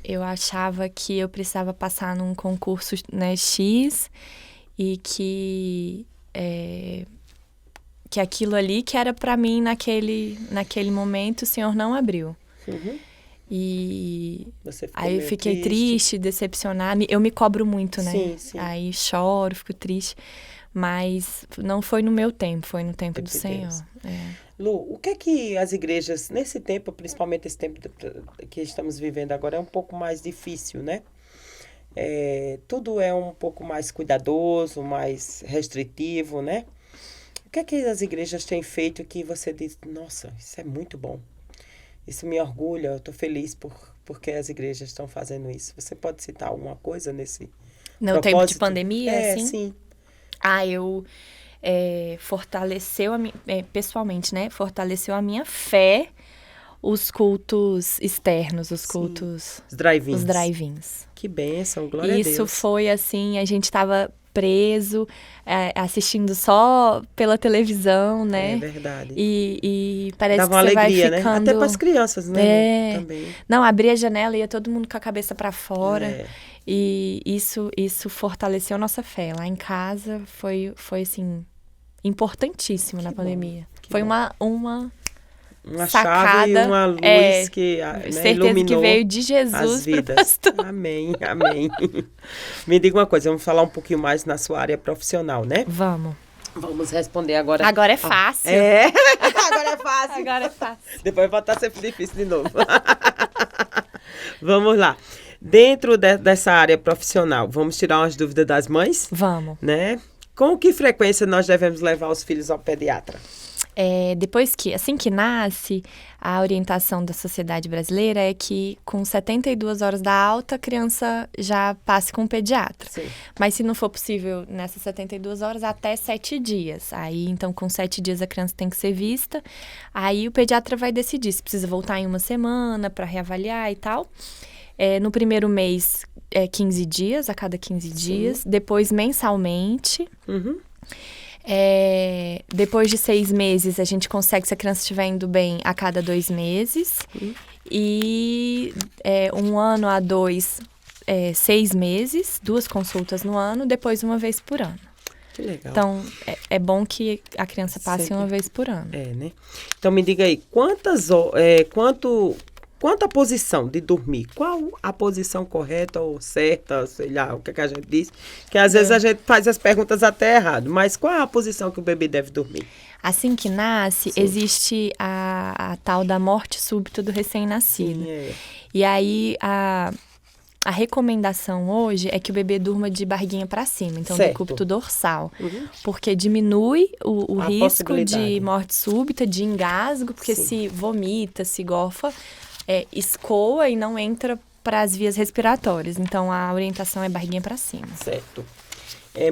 Eu achava que eu precisava passar num concurso, né, X e que aquilo ali que era para mim naquele momento o Senhor não abriu. Uhum. E você ficou aí eu fiquei triste, decepcionada. Eu me cobro muito, né? Sim. Aí choro, fico triste. Mas não foi no meu tempo, foi no tempo do Senhor. Lu, o que é que as igrejas, nesse tempo, principalmente esse tempo que estamos vivendo agora, é um pouco mais difícil, né? Tudo é um pouco mais cuidadoso, mais restritivo, né? O que é que as igrejas têm feito que você diz, nossa, isso é muito bom. Isso me orgulha, eu estou feliz porque as igrejas estão fazendo isso. Você pode citar alguma coisa nesse no propósito? Tempo de pandemia, assim? Sim. Eu fortaleceu, pessoalmente, né? Fortaleceu a minha fé, os cultos externos, os cultos... Os drive-ins. Os drive-ins. Que bênção, glória a Deus. Isso foi assim, a gente estava preso, assistindo só pela televisão, né? É verdade. E parece dava que uma você alegria, vai ficando... né? Até para as crianças, né? Também. Não, abria a janela e ia todo mundo com a cabeça para fora. E isso fortaleceu a nossa fé. Lá em casa foi assim, importantíssimo na pandemia. Foi uma sacada, chave e uma luz que certeza iluminou que veio de Jesus as vidas. Amém. Me diga uma coisa, vamos falar um pouquinho mais na sua área profissional, né? Vamos responder agora. Agora é fácil. Agora é fácil. Depois vai estar sempre difícil de novo. Vamos lá. Dentro dessa área profissional, vamos tirar umas dúvidas das mães? Vamos. Né? Com que frequência nós devemos levar os filhos ao pediatra? Assim que nasce, a orientação da sociedade brasileira é que com 72 horas da alta, a criança já passe com o pediatra. Sim. Mas se não for possível nessas 72 horas, até 7 dias. Aí, então, com 7 dias a criança tem que ser vista. Aí o pediatra vai decidir se precisa voltar em uma semana para reavaliar e tal. No primeiro mês, 15 dias, a cada 15 dias. Depois, mensalmente. Uhum. Depois de 6 meses, a gente consegue, se a criança estiver indo bem, a cada 2 meses. E 1 ano a 2, 6 meses, 2 consultas no ano, depois 1 vez por ano. Que legal. Então, é bom que a criança passe sempre 1 vez por ano. Né? Então, me diga aí, quanto à posição de dormir, qual a posição correta ou certa, sei lá, o que a gente diz? Que às vezes a gente faz as perguntas até errado, mas qual é a posição que o bebê deve dormir? Assim que nasce, existe a tal da morte súbita do recém-nascido. E aí, a recomendação hoje é que o bebê durma de barriguinha para cima, então Certo. decúbito dorsal, porque diminui o A risco possibilidade. de morte súbita, de engasgo, porque Sim. se vomita, se gorfa, escoa e não entra para as vias respiratórias. Então a orientação é barriguinha para cima. Certo.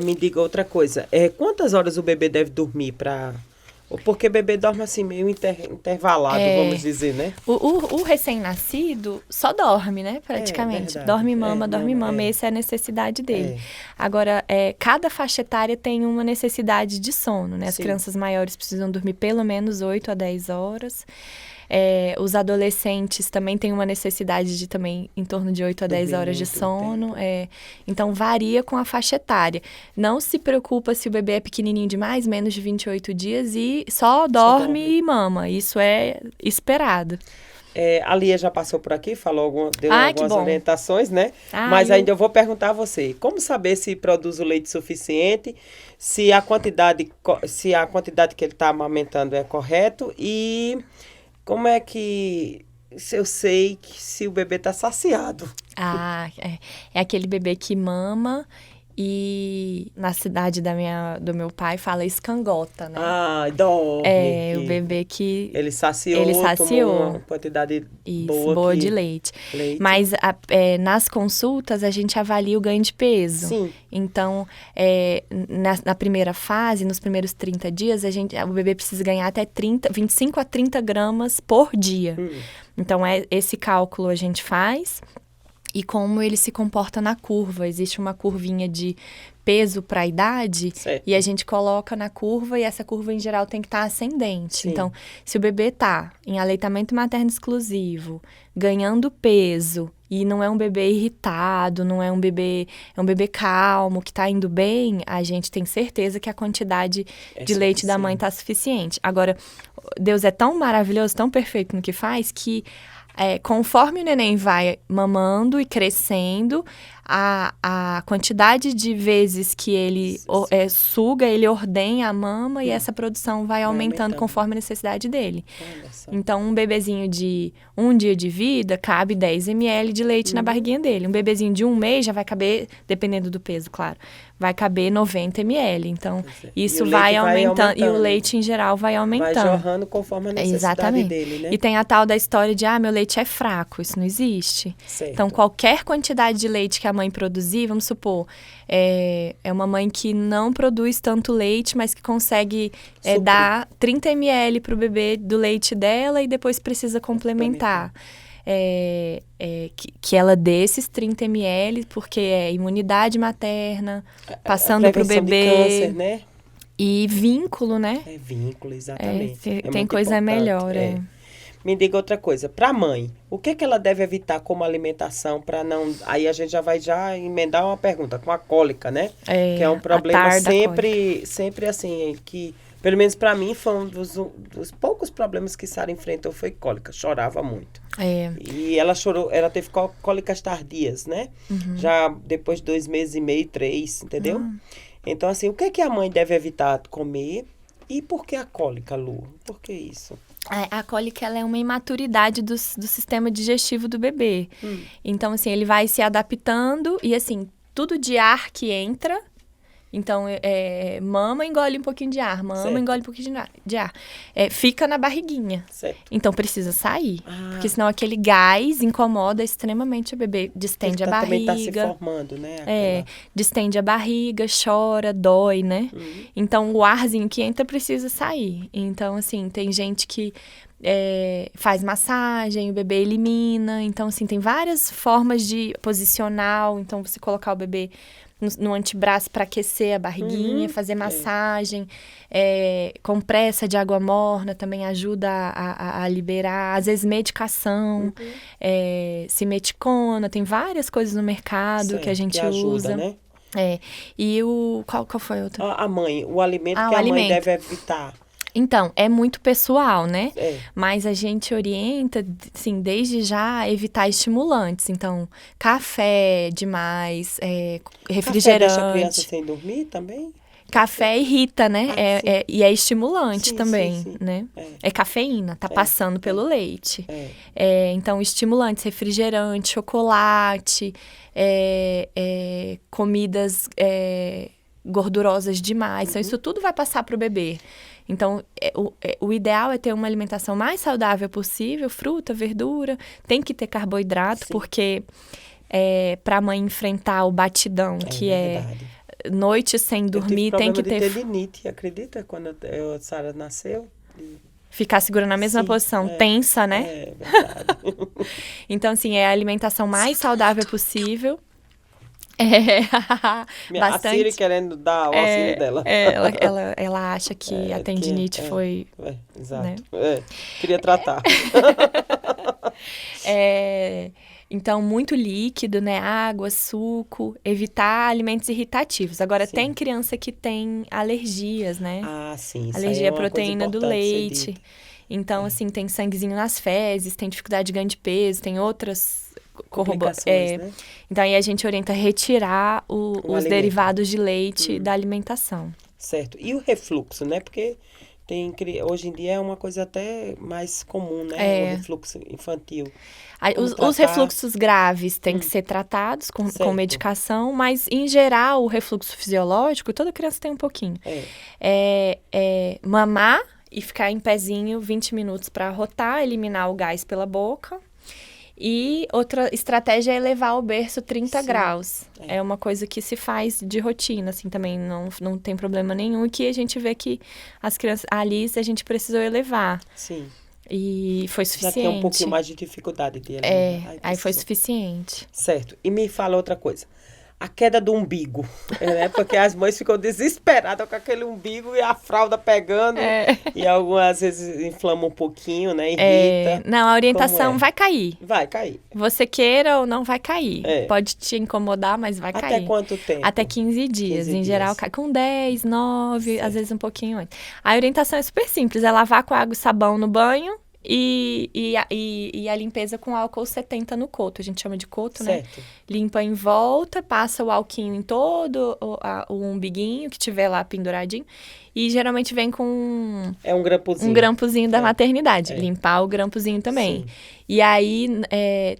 Me diga outra coisa. Quantas horas o bebê deve dormir para... Porque bebê dorme assim, meio intervalado, vamos dizer, né? O recém-nascido só dorme, né, praticamente. verdade. Dorme, mama, dorme, mama, mama. Essa é a necessidade dele. É. Agora, cada faixa etária tem uma necessidade de sono, né? As Sim. crianças maiores precisam dormir pelo menos 8 a 10 horas. Os adolescentes também têm uma necessidade de também em torno de 8 a 10 Dormir horas de muito sono. Então, varia com a faixa etária. Não se preocupa se o bebê é pequenininho demais, menos de 28 dias, e só dorme e mama. Isso é esperado. A Lia já passou por aqui, deu Ai, que algumas bom. orientações, né? Mas ainda eu vou perguntar a você, como saber se produz o leite suficiente, se a quantidade que ele está amamentando é correto e como é que eu sei se o bebê está saciado? É aquele bebê que mama e na cidade do meu pai fala escangota, né? Dorme. O bebê que... Ele saciou. Tomou uma quantidade boa de leite. Mas nas consultas a gente avalia o ganho de peso. Sim. Então, na primeira fase, nos primeiros 30 dias, o bebê precisa ganhar até 25 a 30 gramas por dia. Então, esse cálculo a gente faz. E como ele se comporta na curva. Existe uma curvinha de peso para a idade, certo. E a gente coloca na curva e essa curva, em geral, tem que estar ascendente. Sim. Então, se o bebê está em aleitamento materno exclusivo, ganhando peso, e não é um bebê irritado, não é um bebê calmo, que está indo bem, a gente tem certeza que a quantidade de leite da mãe está suficiente. Agora, Deus é tão maravilhoso, tão perfeito no que faz, que conforme o neném vai mamando e crescendo, a quantidade de vezes que ele suga, ele ordenha a mama e essa produção vai aumentando conforme a necessidade dele. Então, um bebezinho de 1 dia de vida, cabe 10 ml de leite na barriguinha dele. Um bebezinho de 1 mês já vai caber, dependendo do peso, claro, vai caber 90 ml. Então, isso vai aumentando. E o leite, em geral, vai aumentando. Vai jorrando conforme a necessidade dele, né? E tem a tal da história de, meu leite é fraco. Isso não existe. Certo. Então, qualquer quantidade de leite que a mãe produzir, vamos supor, é uma mãe que não produz tanto leite, mas que consegue dar 30 ml para o bebê do leite dela e depois precisa complementar. Que ela dê esses 30 ml, porque é imunidade materna, passando para o bebê. De câncer, né? E vínculo, né? Vínculo, exatamente. Tem coisa melhor, Me diga outra coisa, para a mãe, o que ela deve evitar como alimentação para não... Aí a gente já vai emendar uma pergunta com a cólica, né? Que é um problema sempre assim, que pelo menos para mim foi um dos poucos problemas que Sara enfrentou foi cólica, chorava muito. E ela chorou, ela teve cólicas tardias, né? Já depois de 2 meses e meio, 3, entendeu? Então assim, o que a mãe deve evitar comer e por que a cólica, Lu? Por que isso? A cólica, ela é uma imaturidade do sistema digestivo do bebê. Então, assim, ele vai se adaptando e, assim, tudo de ar que entra... Então, mama, engole um pouquinho de ar. Mama, engole um pouquinho de ar. Fica na barriguinha. Certo. Então, precisa sair. Porque senão aquele gás incomoda extremamente o bebê. Distende a barriga. Também tá se formando, né? Distende a barriga, chora, dói, né? Então, o arzinho que entra precisa sair. Então, assim, tem gente que faz massagem, o bebê elimina. Então, assim, tem várias formas de posicional. Então, você colocar o bebê no antebraço para aquecer a barriguinha, fazer massagem, compressa de água morna também ajuda a liberar, às vezes medicação, simeticona, tem várias coisas no mercado que a gente que ajuda, usa. Né? E qual foi outro? A mãe, o alimento que a mãe deve evitar. Então, é muito pessoal, né? Mas a gente orienta, assim, desde já evitar estimulantes. Então, café demais, refrigerante. Café deixa a criança sem dormir também? Café irrita, né? E é estimulante também, sim. né? É cafeína, tá passando pelo leite. Então, estimulantes, refrigerante, chocolate, comidas gordurosas demais. Então, isso tudo vai passar para o bebê. Então, o ideal é ter uma alimentação mais saudável possível, fruta, verdura, tem que ter carboidrato, porque para a mãe enfrentar o batidão, que verdade. Noite sem dormir, tem que ter... Eu tive problema de tendinite, acredita? Quando a Sara nasceu. Ficar segurando na mesma posição, tensa, né? É verdade. Então, assim, é a alimentação mais saudável possível. A Siri querendo dar o auxílio dela. Ela acha que a tendinite foi... exato. Né? Queria tratar. Então, muito líquido, né? Água, suco, evitar alimentos irritativos. Agora, tem criança que tem alergias, né? Ah, sim. Alergia à proteína do leite. Então, assim, tem sanguezinho nas fezes, tem dificuldade de ganho de peso, tem outras complicações, né? Então, aí a gente orienta a retirar os derivados de leite da alimentação. Certo. E o refluxo, né? Porque hoje em dia é uma coisa até mais comum, né? O refluxo infantil. Os refluxos graves têm que ser tratados com medicação, mas, em geral, o refluxo fisiológico, toda criança tem um pouquinho. Mamar e ficar em pezinho 20 minutos para arrotar, eliminar o gás pela boca. E outra estratégia é elevar o berço 30 graus. É uma coisa que se faz de rotina, assim, também não tem problema nenhum. E que a gente vê que as crianças... A Alice, a gente precisou elevar. Sim. E foi suficiente. Já tem um pouquinho mais de dificuldade dele. Aí foi suficiente. Certo. E me fala outra coisa. A queda do umbigo, né? Porque as mães ficam desesperadas com aquele umbigo e a fralda pegando. E algumas vezes inflama um pouquinho, né? Irrita. Não, a orientação vai cair. Vai cair. Você queira ou não, vai cair. Pode te incomodar, mas vai cair. Até quanto tempo? Até 15 dias. Em geral, cai com 10, 9, às vezes um pouquinho antes. A orientação é super simples. É lavar com água e sabão no banho. E a limpeza com álcool 70 no coto, a gente chama de coto, né? Limpa em volta, passa o alquinho em todo o umbiguinho que tiver lá penduradinho. E geralmente vem com um grampozinho. Um grampozinho da maternidade. Limpar o grampozinho também. Sim. E aí,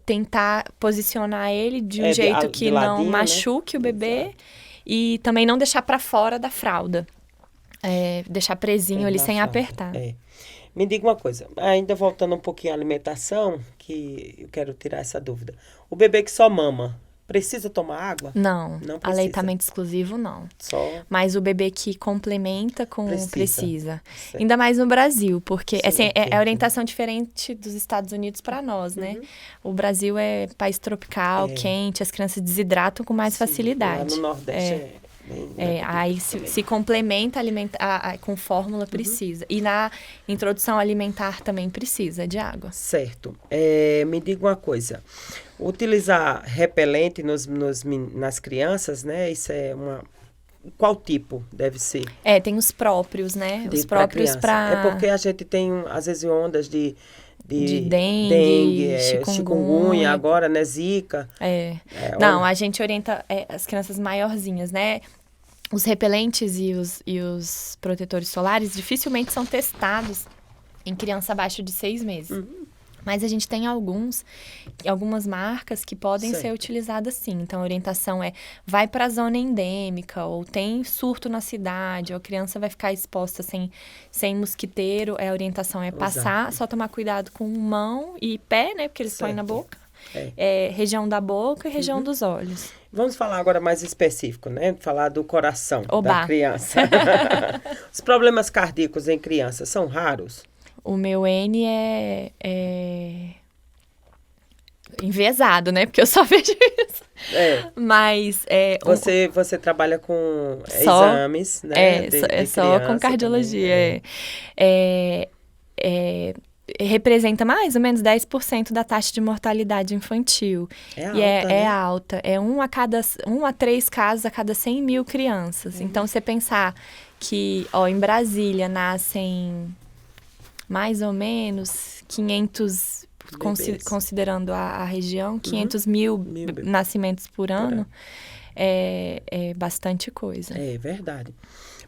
tentar posicionar ele de um jeito que não ladinho, machuque, né? O bebê. Exato. E também não deixar para fora da fralda. Deixar presinho ali sem apertar. Me diga uma coisa, ainda voltando um pouquinho à alimentação, que eu quero tirar essa dúvida. O bebê que só mama, precisa tomar água? Não precisa. Aleitamento exclusivo, não. Mas o bebê que complementa precisa. Ainda mais no Brasil, porque é orientação diferente dos Estados Unidos para nós, né? O Brasil é país tropical, quente, as crianças desidratam com mais facilidade. Lá no Nordeste aí se complementa com fórmula, precisa. E na introdução alimentar também precisa de água. Certo. Me diga uma coisa. Utilizar repelente nas crianças, né? Isso é qual tipo deve ser? Tem os próprios, né? Os próprios para... É porque a gente tem, às vezes, ondas de dengue, chikungunya, agora, né? Zika. Não, a gente orienta as crianças maiorzinhas, né? Os repelentes e os protetores solares dificilmente são testados em criança abaixo de 6 meses. Mas a gente tem algumas marcas que podem ser utilizadas sim. Então, a orientação vai para a zona endêmica, ou tem surto na cidade, ou a criança vai ficar exposta sem mosquiteiro. A orientação é passar, só tomar cuidado com mão e pé, né? Porque eles põem na boca. Região da boca e região dos olhos. Vamos falar agora mais específico, né? Falar do coração da criança. Os problemas cardíacos em crianças são raros? O meu N é enviesado, né? Porque eu só vejo isso. Mas... Você trabalha com exames, né? De só com cardiologia. Representa mais ou menos 10% da taxa de mortalidade infantil. É alta. É 1 a 3 casos a cada 100 mil crianças. Então, você pensar que, em Brasília nascem mais ou menos 500, considerando a região, 500 mil nascimentos por ano, é bastante coisa. É verdade.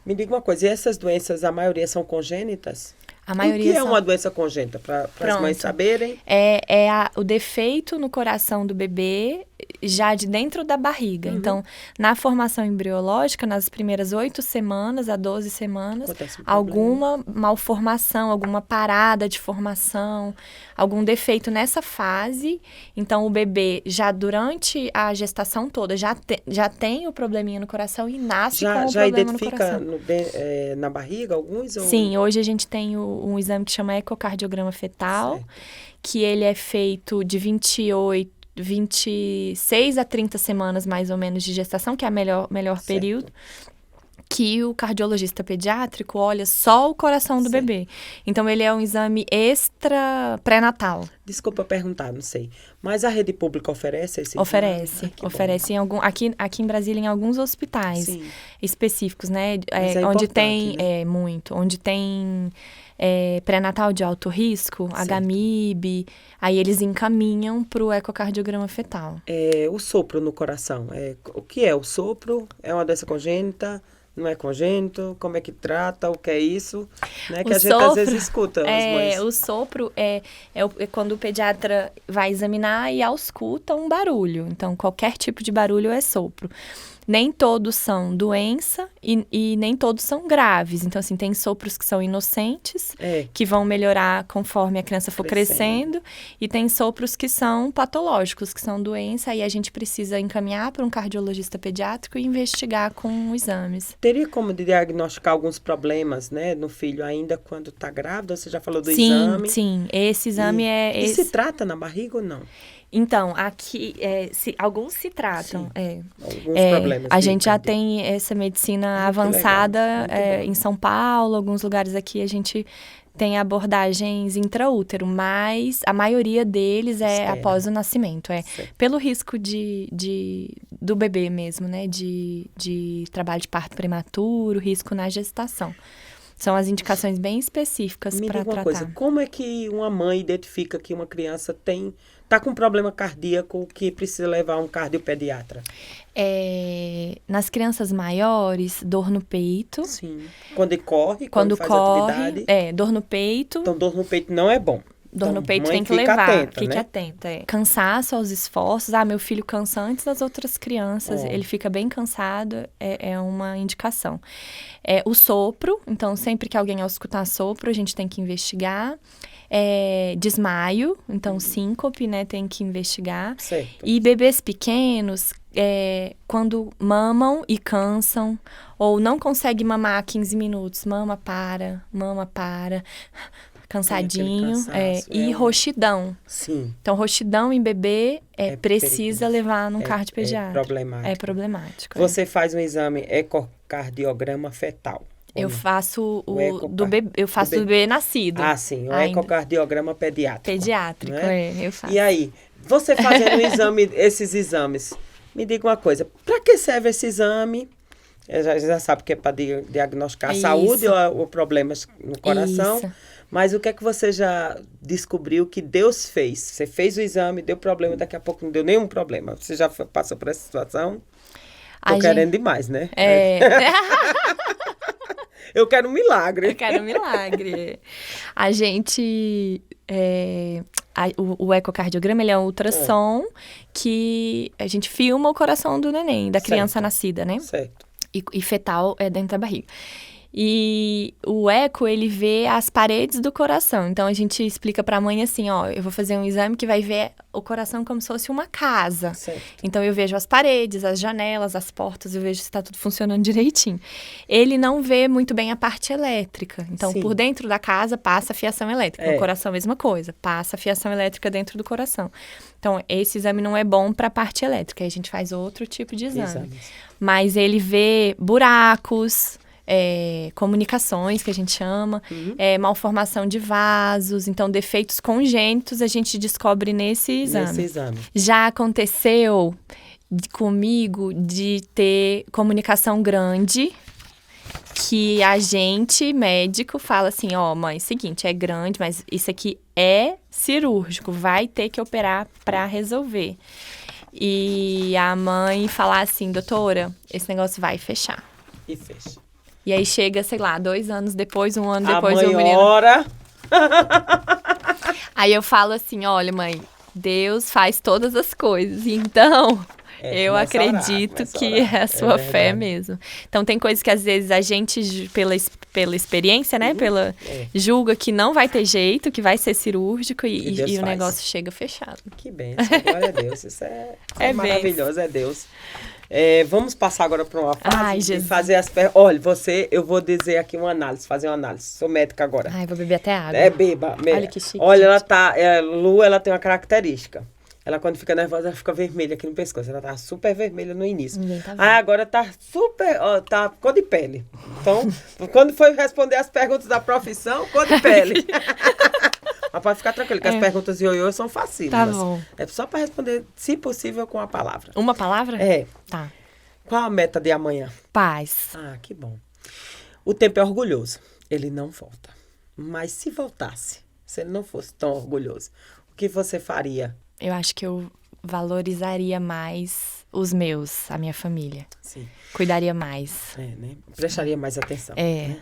Me diga uma coisa, e essas doenças, a maioria são congênitas? A maioria o que é uma doença congênita, para as mães saberem? O defeito no coração do bebê já de dentro da barriga. Então, na formação embriológica, nas primeiras 8 semanas a 12 semanas, alguma malformação, alguma parada de formação, algum defeito nessa fase. Então, o bebê já durante a gestação toda já tem o probleminha no coração e nasce com o problema no coração. Já identifica na barriga alguns? Ou... Sim, hoje a gente tem um exame que chama ecocardiograma fetal, certo. Que ele é feito de 26 a 30 semanas, mais ou menos, de gestação, que é o melhor período, que o cardiologista pediátrico olha só o coração do bebê. Então, ele é um exame extra pré-natal. Desculpa perguntar, não sei. Mas a rede pública oferece esse exame? Oferece em aqui em Brasília, em alguns hospitais específicos, né? Onde tem, né? Onde tem pré-natal de alto risco, certo. HMIB, aí eles encaminham para o ecocardiograma fetal. O sopro no coração, o que é o sopro? É uma doença congênita? Não é congênito? Como é que trata? O que é isso? Né? Que a gente às vezes escuta as mães. O sopro é quando o pediatra vai examinar e ausculta um barulho. Então, qualquer tipo de barulho é sopro. Nem todos são doença e nem todos são graves. Então, assim, tem sopros que são inocentes, que vão melhorar conforme a criança for crescendo. E tem sopros que são patológicos, que são doença. Aí a gente precisa encaminhar para um cardiologista pediátrico e investigar com exames. Teria como diagnosticar alguns problemas, né, no filho ainda quando está grávida? Você já falou do exame? Sim. Esse exame E se trata na barriga ou não? Então, aqui, alguns se tratam. Alguns problemas. A gente já tem essa medicina avançada em São Paulo, alguns lugares aqui a gente tem abordagens intraútero, mas a maioria deles após o nascimento. Pelo risco do bebê mesmo, né? De trabalho de parto prematuro, risco na gestação. São as indicações bem específicas para tratar. Me diga uma coisa, como é que uma mãe identifica que uma criança está com um problema cardíaco que precisa levar um cardiopediatra? Nas crianças maiores, dor no peito. Sim. Quando corre, quando faz atividade. Dor no peito. Então, dor no peito não é bom. Dor no peito tem que levar. Fique atenta. Cansaço aos esforços. Meu filho cansa antes das outras crianças. Ele fica bem cansado. É uma indicação. O sopro. Então, sempre que alguém escutar sopro, a gente tem que investigar. Desmaio. Então, síncope, né? Tem que investigar. Certo. E bebês pequenos, quando mamam e cansam, ou não consegue mamar 15 minutos. Mama para. Cansadinho, e roxidão. Sim. Então, roxidão em bebê precisa levar num cardiopediatra. É problemático. Você faz um exame ecocardiograma fetal. Eu faço do bebê nascido. Sim, o ecocardiograma pediátrico. Eu faço. E aí, você fazendo esses exames, me diga uma coisa, para que serve esse exame? Já sabe que é para diagnosticar a saúde ou problemas no coração. Isso. Mas o que é que você já descobriu que Deus fez? Você fez o exame, deu problema, daqui a pouco não deu nenhum problema. Você já passou por essa situação? Tô querendo demais, né? Eu quero um milagre. A gente... o ecocardiograma, ele é um ultrassom que a gente filma o coração do neném, da criança nascida, né? Certo. E fetal dentro da barriga. E o eco, ele vê as paredes do coração. Então, a gente explica pra mãe assim, eu vou fazer um exame que vai ver o coração como se fosse uma casa. Certo. Então, eu vejo as paredes, as janelas, as portas, eu vejo se tá tudo funcionando direitinho. Ele não vê muito bem a parte elétrica. Então, por dentro da casa, passa a fiação elétrica. No coração, a mesma coisa. Passa a fiação elétrica dentro do coração. Então, esse exame não é bom pra parte elétrica. Aí a gente faz outro tipo de exame. Mas ele vê buracos... comunicações, que a gente chama, malformação de vasos, então defeitos congênitos a gente descobre nesse exame. Já aconteceu comigo de ter comunicação grande, que a gente, médico, fala assim, mãe, seguinte, é grande, mas isso aqui é cirúrgico, vai ter que operar para resolver. E a mãe falar assim, doutora, esse negócio vai fechar. E fecha. E aí chega, sei lá, 2 anos depois, 1 ano depois, o menino... Ora! Aí eu falo assim, olha, mãe, Deus faz todas as coisas. Então, eu começa a orar, acredito começa a que orar. é a sua verdade. fé mesmo. Então, tem coisas que às vezes a gente, pela experiência, né? Julga que não vai ter jeito, que vai ser cirúrgico E Deus e o faz. negócio chega fechado. Que bênção, glória a Deus. Isso é É maravilhoso, é Deus. Vamos passar agora para uma fase Ai, de Jesus. fazer as perguntas. Olha, eu vou dizer aqui uma análise, fazer uma análise. Sou médica agora. Ai, vou beber até água. Beba. Olha que chique, Olha, gente. Lu, ela tem uma característica. Ela, quando fica nervosa, ela fica vermelha aqui no pescoço. Ela tá super vermelha no início. Ninguém tá vendo. Agora tá super, tá cor de pele. Então, quando for responder as perguntas da profissão, cor de pele. Mas pode ficar tranquilo, que as perguntas de ioiô são facílimas. Tá bom. É só para responder, se possível, com a palavra. Uma palavra? Tá. Qual a meta de amanhã? Paz. Que bom. O tempo é orgulhoso. Ele não volta. Mas se voltasse, se ele não fosse tão orgulhoso, o que você faria? Eu acho que eu valorizaria mais os meus, a minha família. Sim. Cuidaria mais. Né? Prestaria mais atenção. É. Né?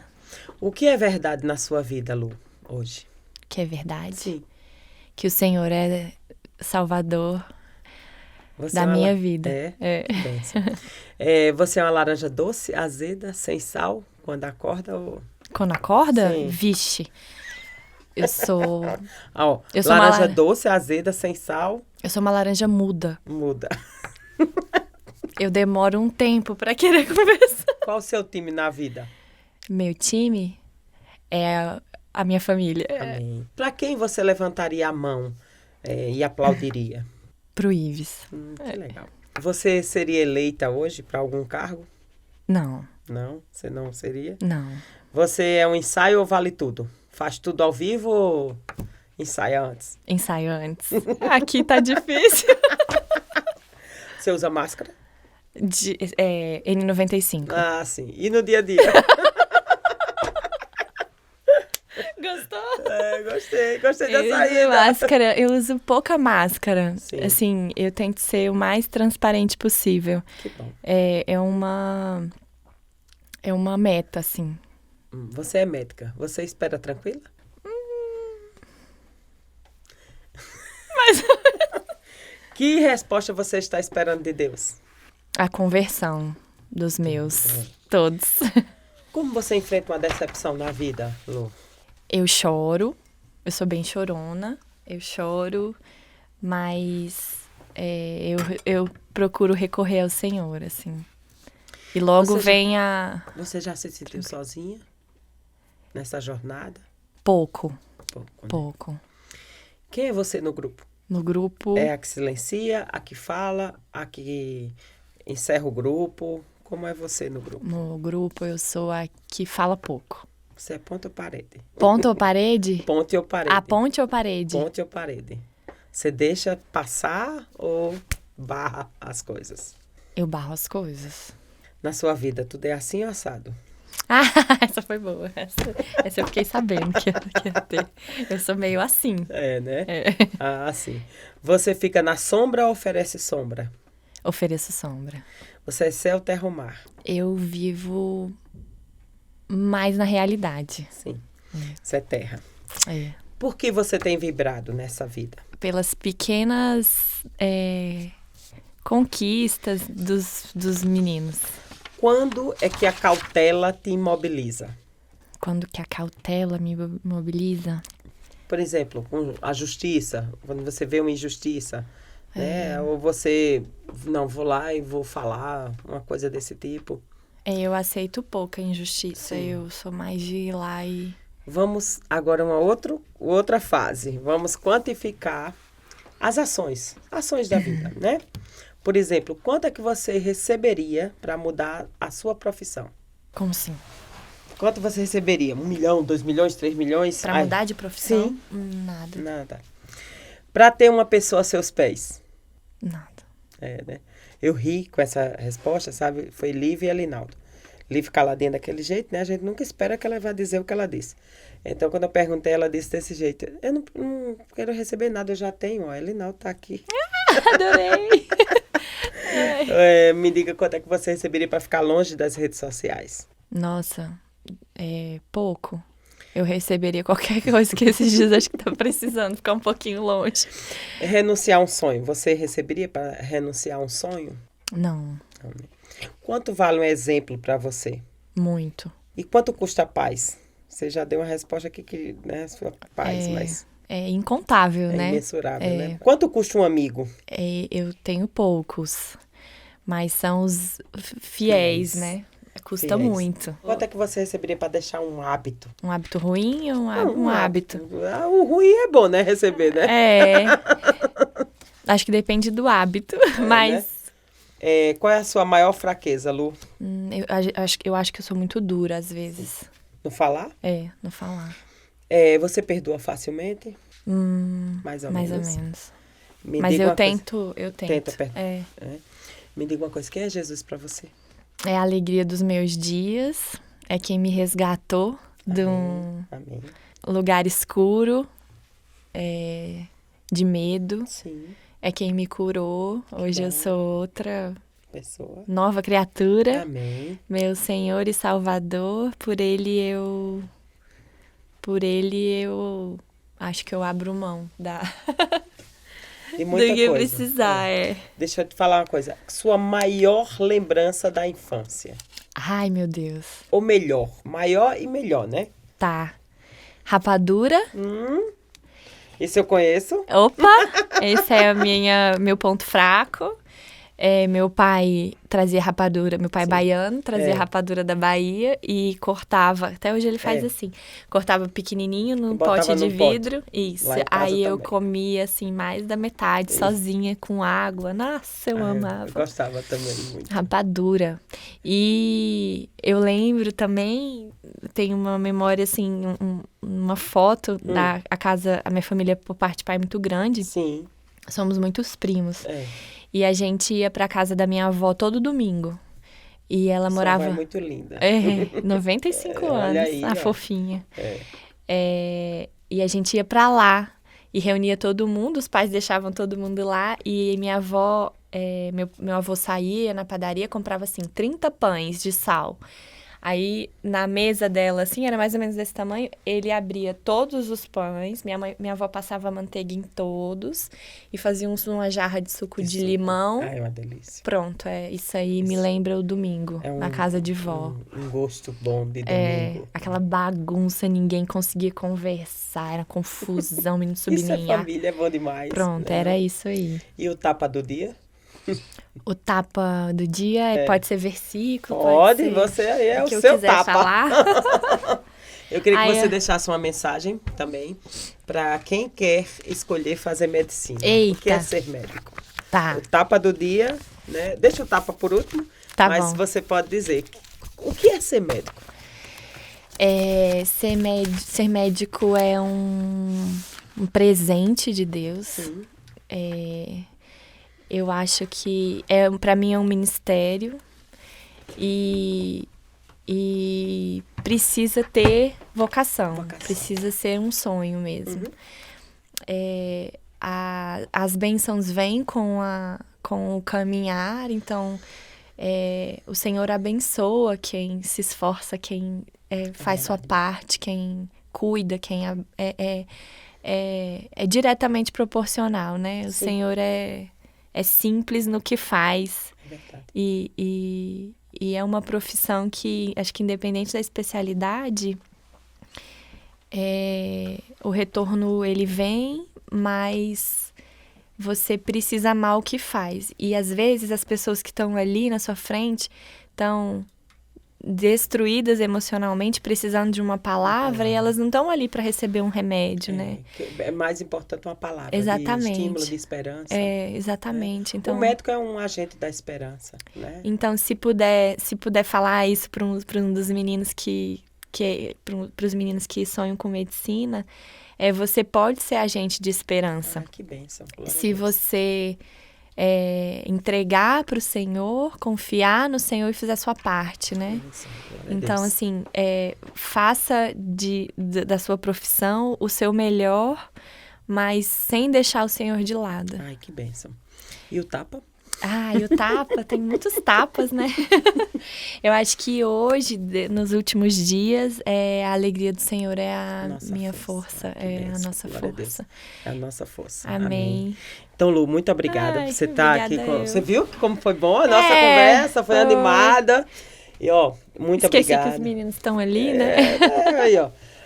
O que é verdade na sua vida, Lu, hoje? Que é verdade. Sim. Que o Senhor é Salvador Você da é uma minha la- vida. É? Que bênção. Você é uma laranja doce, azeda, sem sal, quando acorda ou... Quando acorda, Sim. vixe. Eu sou Eu sou uma laranja la- doce, azeda, sem sal, uma laranja muda. muda. Eu demoro um tempo pra querer conversar. Qual o seu time na vida? Meu time é a minha família. Amém. Para quem você levantaria a mão e aplaudiria? Pro Ives. Que legal. Você seria eleita hoje para algum cargo? Não, Não, você não seria? não. Você é um ensaio ou vale tudo? Faz tudo ao vivo ou ensaia antes? Ensaio antes. Aqui tá difícil. Você usa máscara? N95. Sim. E no dia a dia? Gostou? Gostei da Eu uso saída. máscara, eu uso pouca máscara. Sim. Assim, eu tento ser o mais transparente possível. Que bom. É uma meta, assim. Você é médica. Você espera tranquila? Mas Que resposta você está esperando de Deus? a conversão dos meus, todos. Como você enfrenta uma decepção na vida, Lu? Eu choro, eu sou bem chorona, eu choro, mas eu procuro recorrer ao Senhor, assim. E logo vem Você já se sentiu sozinha nessa jornada? pouco, Pouco, né? pouco. Quem é você no grupo? No grupo, É a que silencia, a que fala, a que encerra o grupo? Como é você no grupo? eu sou a que fala pouco. Você é ponte ou parede? Ponto ou parede? Ponte ou parede? A ponte ou parede? Ponte ou parede? Você deixa passar ou barra as coisas? Eu barro as coisas. Na sua vida, tudo é assim ou assado? Ah, essa foi boa. Essa eu fiquei sabendo que ia ter. Eu sou meio assim. Né? É. Sim. Você fica na sombra ou oferece sombra? Ofereço sombra. Você é céu, terra ou mar? Eu vivo mais na realidade. Sim. Você é terra. É. Por que você tem vibrado nessa vida? Pelas pequenas conquistas dos meninos. Quando é que a cautela te imobiliza? Quando que a cautela me mobiliza. Por exemplo, com a justiça, quando você vê uma injustiça, né? Ou você, não, vou lá e vou falar uma coisa desse tipo. Eu aceito pouca injustiça. Sim. Eu sou mais de ir lá e... Vamos agora outra fase. Vamos quantificar as ações da vida, né? Por exemplo, quanto é que você receberia para mudar a sua profissão? Como assim? Quanto você receberia? 1 milhão, 2 milhões, 3 milhões? Pra mudar de profissão? Sim. Nada. Nada. Para ter uma pessoa a seus pés? Nada. Né? Eu ri com essa resposta, sabe? Foi Liv e Elinaldo. Liv caladinha daquele jeito, né? A gente nunca espera que ela vá dizer o que ela disse. Então, quando eu perguntei, ela disse desse jeito. Eu não quero receber nada, eu já tenho. Ó, Elinaldo tá aqui. Adorei! Me diga quanto é que você receberia para ficar longe das redes sociais. Nossa, pouco. Eu receberia qualquer coisa que esses dias acho que tá precisando ficar um pouquinho longe. Renunciar a um sonho. Você receberia para renunciar a um sonho? Não, Quanto vale um exemplo para você? muito. E quanto custa a paz? Você já deu uma resposta aqui que, né, sua paz, mas É incontável, é né? imensurável, né? Quanto custa um amigo? Eu tenho poucos, mas são os fiéis, né? Custa Fiéis. muito. Quanto é que você receberia para deixar um hábito? Um hábito ruim ou um hábito? O ruim é bom, né? Receber, né? Acho que depende do hábito, mas... Né? Qual é a sua maior fraqueza, Lu? Eu acho que eu sou muito dura, às vezes. No falar? No falar. Você perdoa facilmente? Mais ou menos. Mas eu tento. Tenta perdoar. Me diga uma coisa, quem é Jesus para você? É a alegria dos meus dias, é quem me resgatou de um lugar escuro, de medo. Sim. É quem me curou. Hoje eu sou outra pessoa, nova criatura. Amém. Meu Senhor e Salvador, por ele eu acho que eu abro mão E muita do que coisa. precisar, Deixa eu te falar uma coisa. Sua maior lembrança da infância? Ai, meu Deus. Ou melhor, maior e melhor, né? Tá. Rapadura. Isso eu conheço. Opa! Esse é meu ponto fraco. Meu pai trazia rapadura, meu pai baiano, trazia rapadura da Bahia e cortava, até hoje ele faz assim, cortava pequenininho num pote de vidro, isso, aí eu comia assim mais da metade, sozinha, com água, nossa, eu amava. Eu gostava também muito. Rapadura. E eu lembro também, tenho uma memória assim, uma foto da casa, a minha família por parte de pai é muito grande. Sim. Somos muitos primos. E a gente ia pra casa da minha avó todo domingo. E ela morava... Sua avó é muito linda. 95 anos, olha aí, fofinha. E a gente ia pra lá e reunia todo mundo, os pais deixavam todo mundo lá. E minha avó, meu avô saía na padaria, comprava assim 30 pães de sal. Aí, na mesa dela, assim, era mais ou menos desse tamanho, ele abria todos os pães, minha avó passava manteiga em todos e fazia uma jarra de suco de limão. É uma delícia. Pronto, isso aí me lembra o domingo, na casa de vó. Um gosto bom de domingo. Aquela bagunça, ninguém conseguia conversar, era confusão, menino subindo Isso em família, é bom demais. Pronto, né? era isso aí. E o tapa do dia? O tapa do dia pode ser versículo, pode ser você aí é o que seu eu quiser tapa. Falar. Eu queria que você deixasse uma mensagem também para quem quer escolher fazer medicina. Eita. O que é ser médico? Tá. O tapa do dia, né? Deixa o tapa por último, mas você pode dizer o que é ser médico? Ser médico é um presente de Deus. Sim. Eu acho que para mim é um ministério e precisa ter vocação. Precisa ser um sonho mesmo. As bênçãos vêm com o caminhar, então o Senhor abençoa quem se esforça, quem faz sua parte, quem cuida, quem é diretamente proporcional, né? O Senhor é simples no que faz. E é uma profissão que, acho que independente da especialidade, o retorno ele vem, mas você precisa amar o que faz. E às vezes as pessoas que estão ali na sua frente estão destruídas emocionalmente, precisando de uma palavra, e elas não estão ali para receber um remédio, né? É mais importante uma palavra. Exatamente. De estímulo, de esperança. Exatamente. Então, o médico é um agente da esperança, né? Então, se puder falar isso para um dos meninos para os meninos que sonham com medicina, você pode ser agente de esperança. Que bênção. Se você entregar para o Senhor, confiar no Senhor e fizer a sua parte, né? Então, assim, faça da sua profissão o seu melhor, mas sem deixar o Senhor de lado. Ai, que bênção. E o tapa? E o tapa, tem muitos tapas, né? Eu acho que hoje, nos últimos dias, a alegria do Senhor é a minha força, é a nossa força. É a nossa força. Amém. Então, Lu, muito obrigada por você estar aqui. Você viu como foi bom a nossa conversa? Foi animada. E, muito Esqueci obrigada. que os meninos estão ali, né? Aí,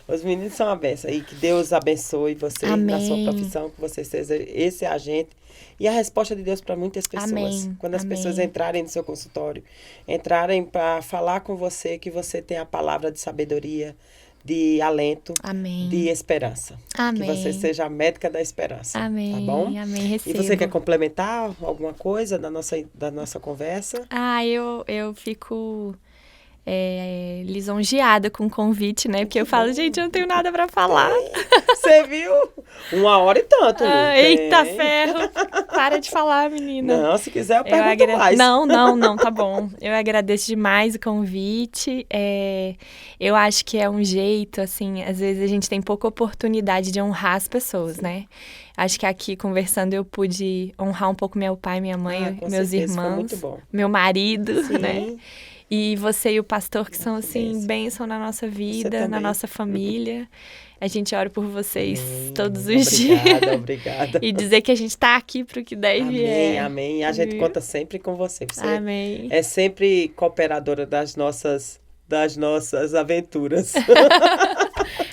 os meninos são uma benção. E que Deus abençoe você na sua profissão, que você seja esse agente. E a resposta de Deus para muitas pessoas. Amém. Quando as pessoas entrarem no seu consultório, entrarem para falar com você, que você tem a palavra de sabedoria, de alento, de esperança. Amém. Que você seja a médica da esperança. Amém. Tá bom? Amém. Recebo. E você quer complementar alguma coisa da nossa conversa? Eu fico lisonjeada com o convite, né? Porque eu falo, gente, eu não tenho nada pra falar. Você viu? 1 hora e tanto, Lu. Eita ferro! Para de falar, menina. Não, se quiser eu pergunto mais. Não, tá bom. Eu agradeço demais o convite. Eu acho que é um jeito, assim, às vezes a gente tem pouca oportunidade de honrar as pessoas, né? Acho que aqui, conversando, eu pude honrar um pouco meu pai, minha mãe, meus irmãos, foi muito bom. Meu marido, né? E você e o pastor, que são, assim, bênção na nossa vida, na nossa família. A gente ora por vocês todos os dias. Obrigada. E dizer que a gente tá aqui pro que deve Amém. E a gente conta sempre com você. Você amém. É sempre cooperadora das nossas aventuras.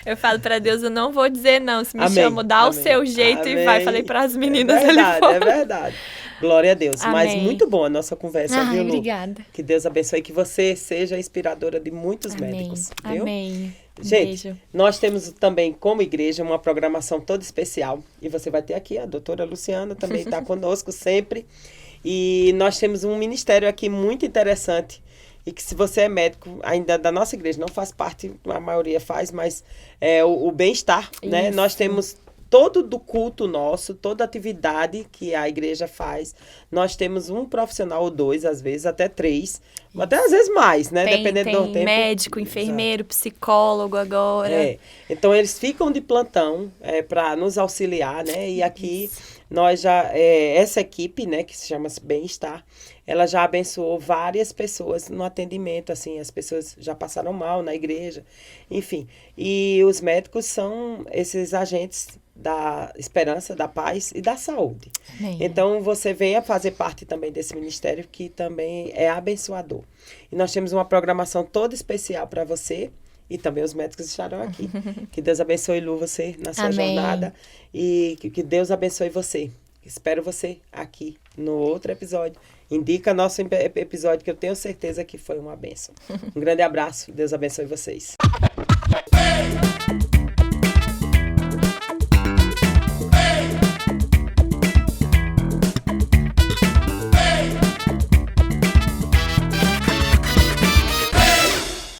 Eu falo pra Deus, eu não vou dizer não. Se me chamo, dá o seu jeito e vai. Falei pras meninas ali fora. É verdade. Glória a Deus. Amém. Mas muito boa a nossa conversa, viu, Lu? Obrigada. Que Deus abençoe e que você seja inspiradora de muitos médicos. Viu? Amém. Gente, beijo. Nós temos também, como igreja, uma programação toda especial. E você vai ter aqui, a doutora Luciana também está conosco sempre. E nós temos um ministério aqui muito interessante. E que se você é médico, ainda da nossa igreja, não faz parte, a maioria faz, mas o bem-estar, né? Nós temos todo do culto nosso, toda atividade que a igreja faz, nós temos um profissional ou 2, às vezes até 3, até às vezes mais, né? Dependendo do tempo. Médico, enfermeiro, psicólogo agora. Então, eles ficam de plantão para nos auxiliar, né? E aqui, nós já, essa equipe, né, que se chama Bem-Estar, ela já abençoou várias pessoas no atendimento, assim, as pessoas já passaram mal na igreja, enfim. E os médicos são esses agentes da esperança, da paz e da saúde. Amém. Então, você venha fazer parte também desse ministério que também é abençoador. E nós temos uma programação toda especial para você e também os médicos estarão aqui. Que Deus abençoe, Lu, você na sua jornada e que Deus abençoe você. Espero você aqui no outro episódio. Indica nosso episódio que eu tenho certeza que foi uma bênção. Um grande abraço. Deus abençoe vocês.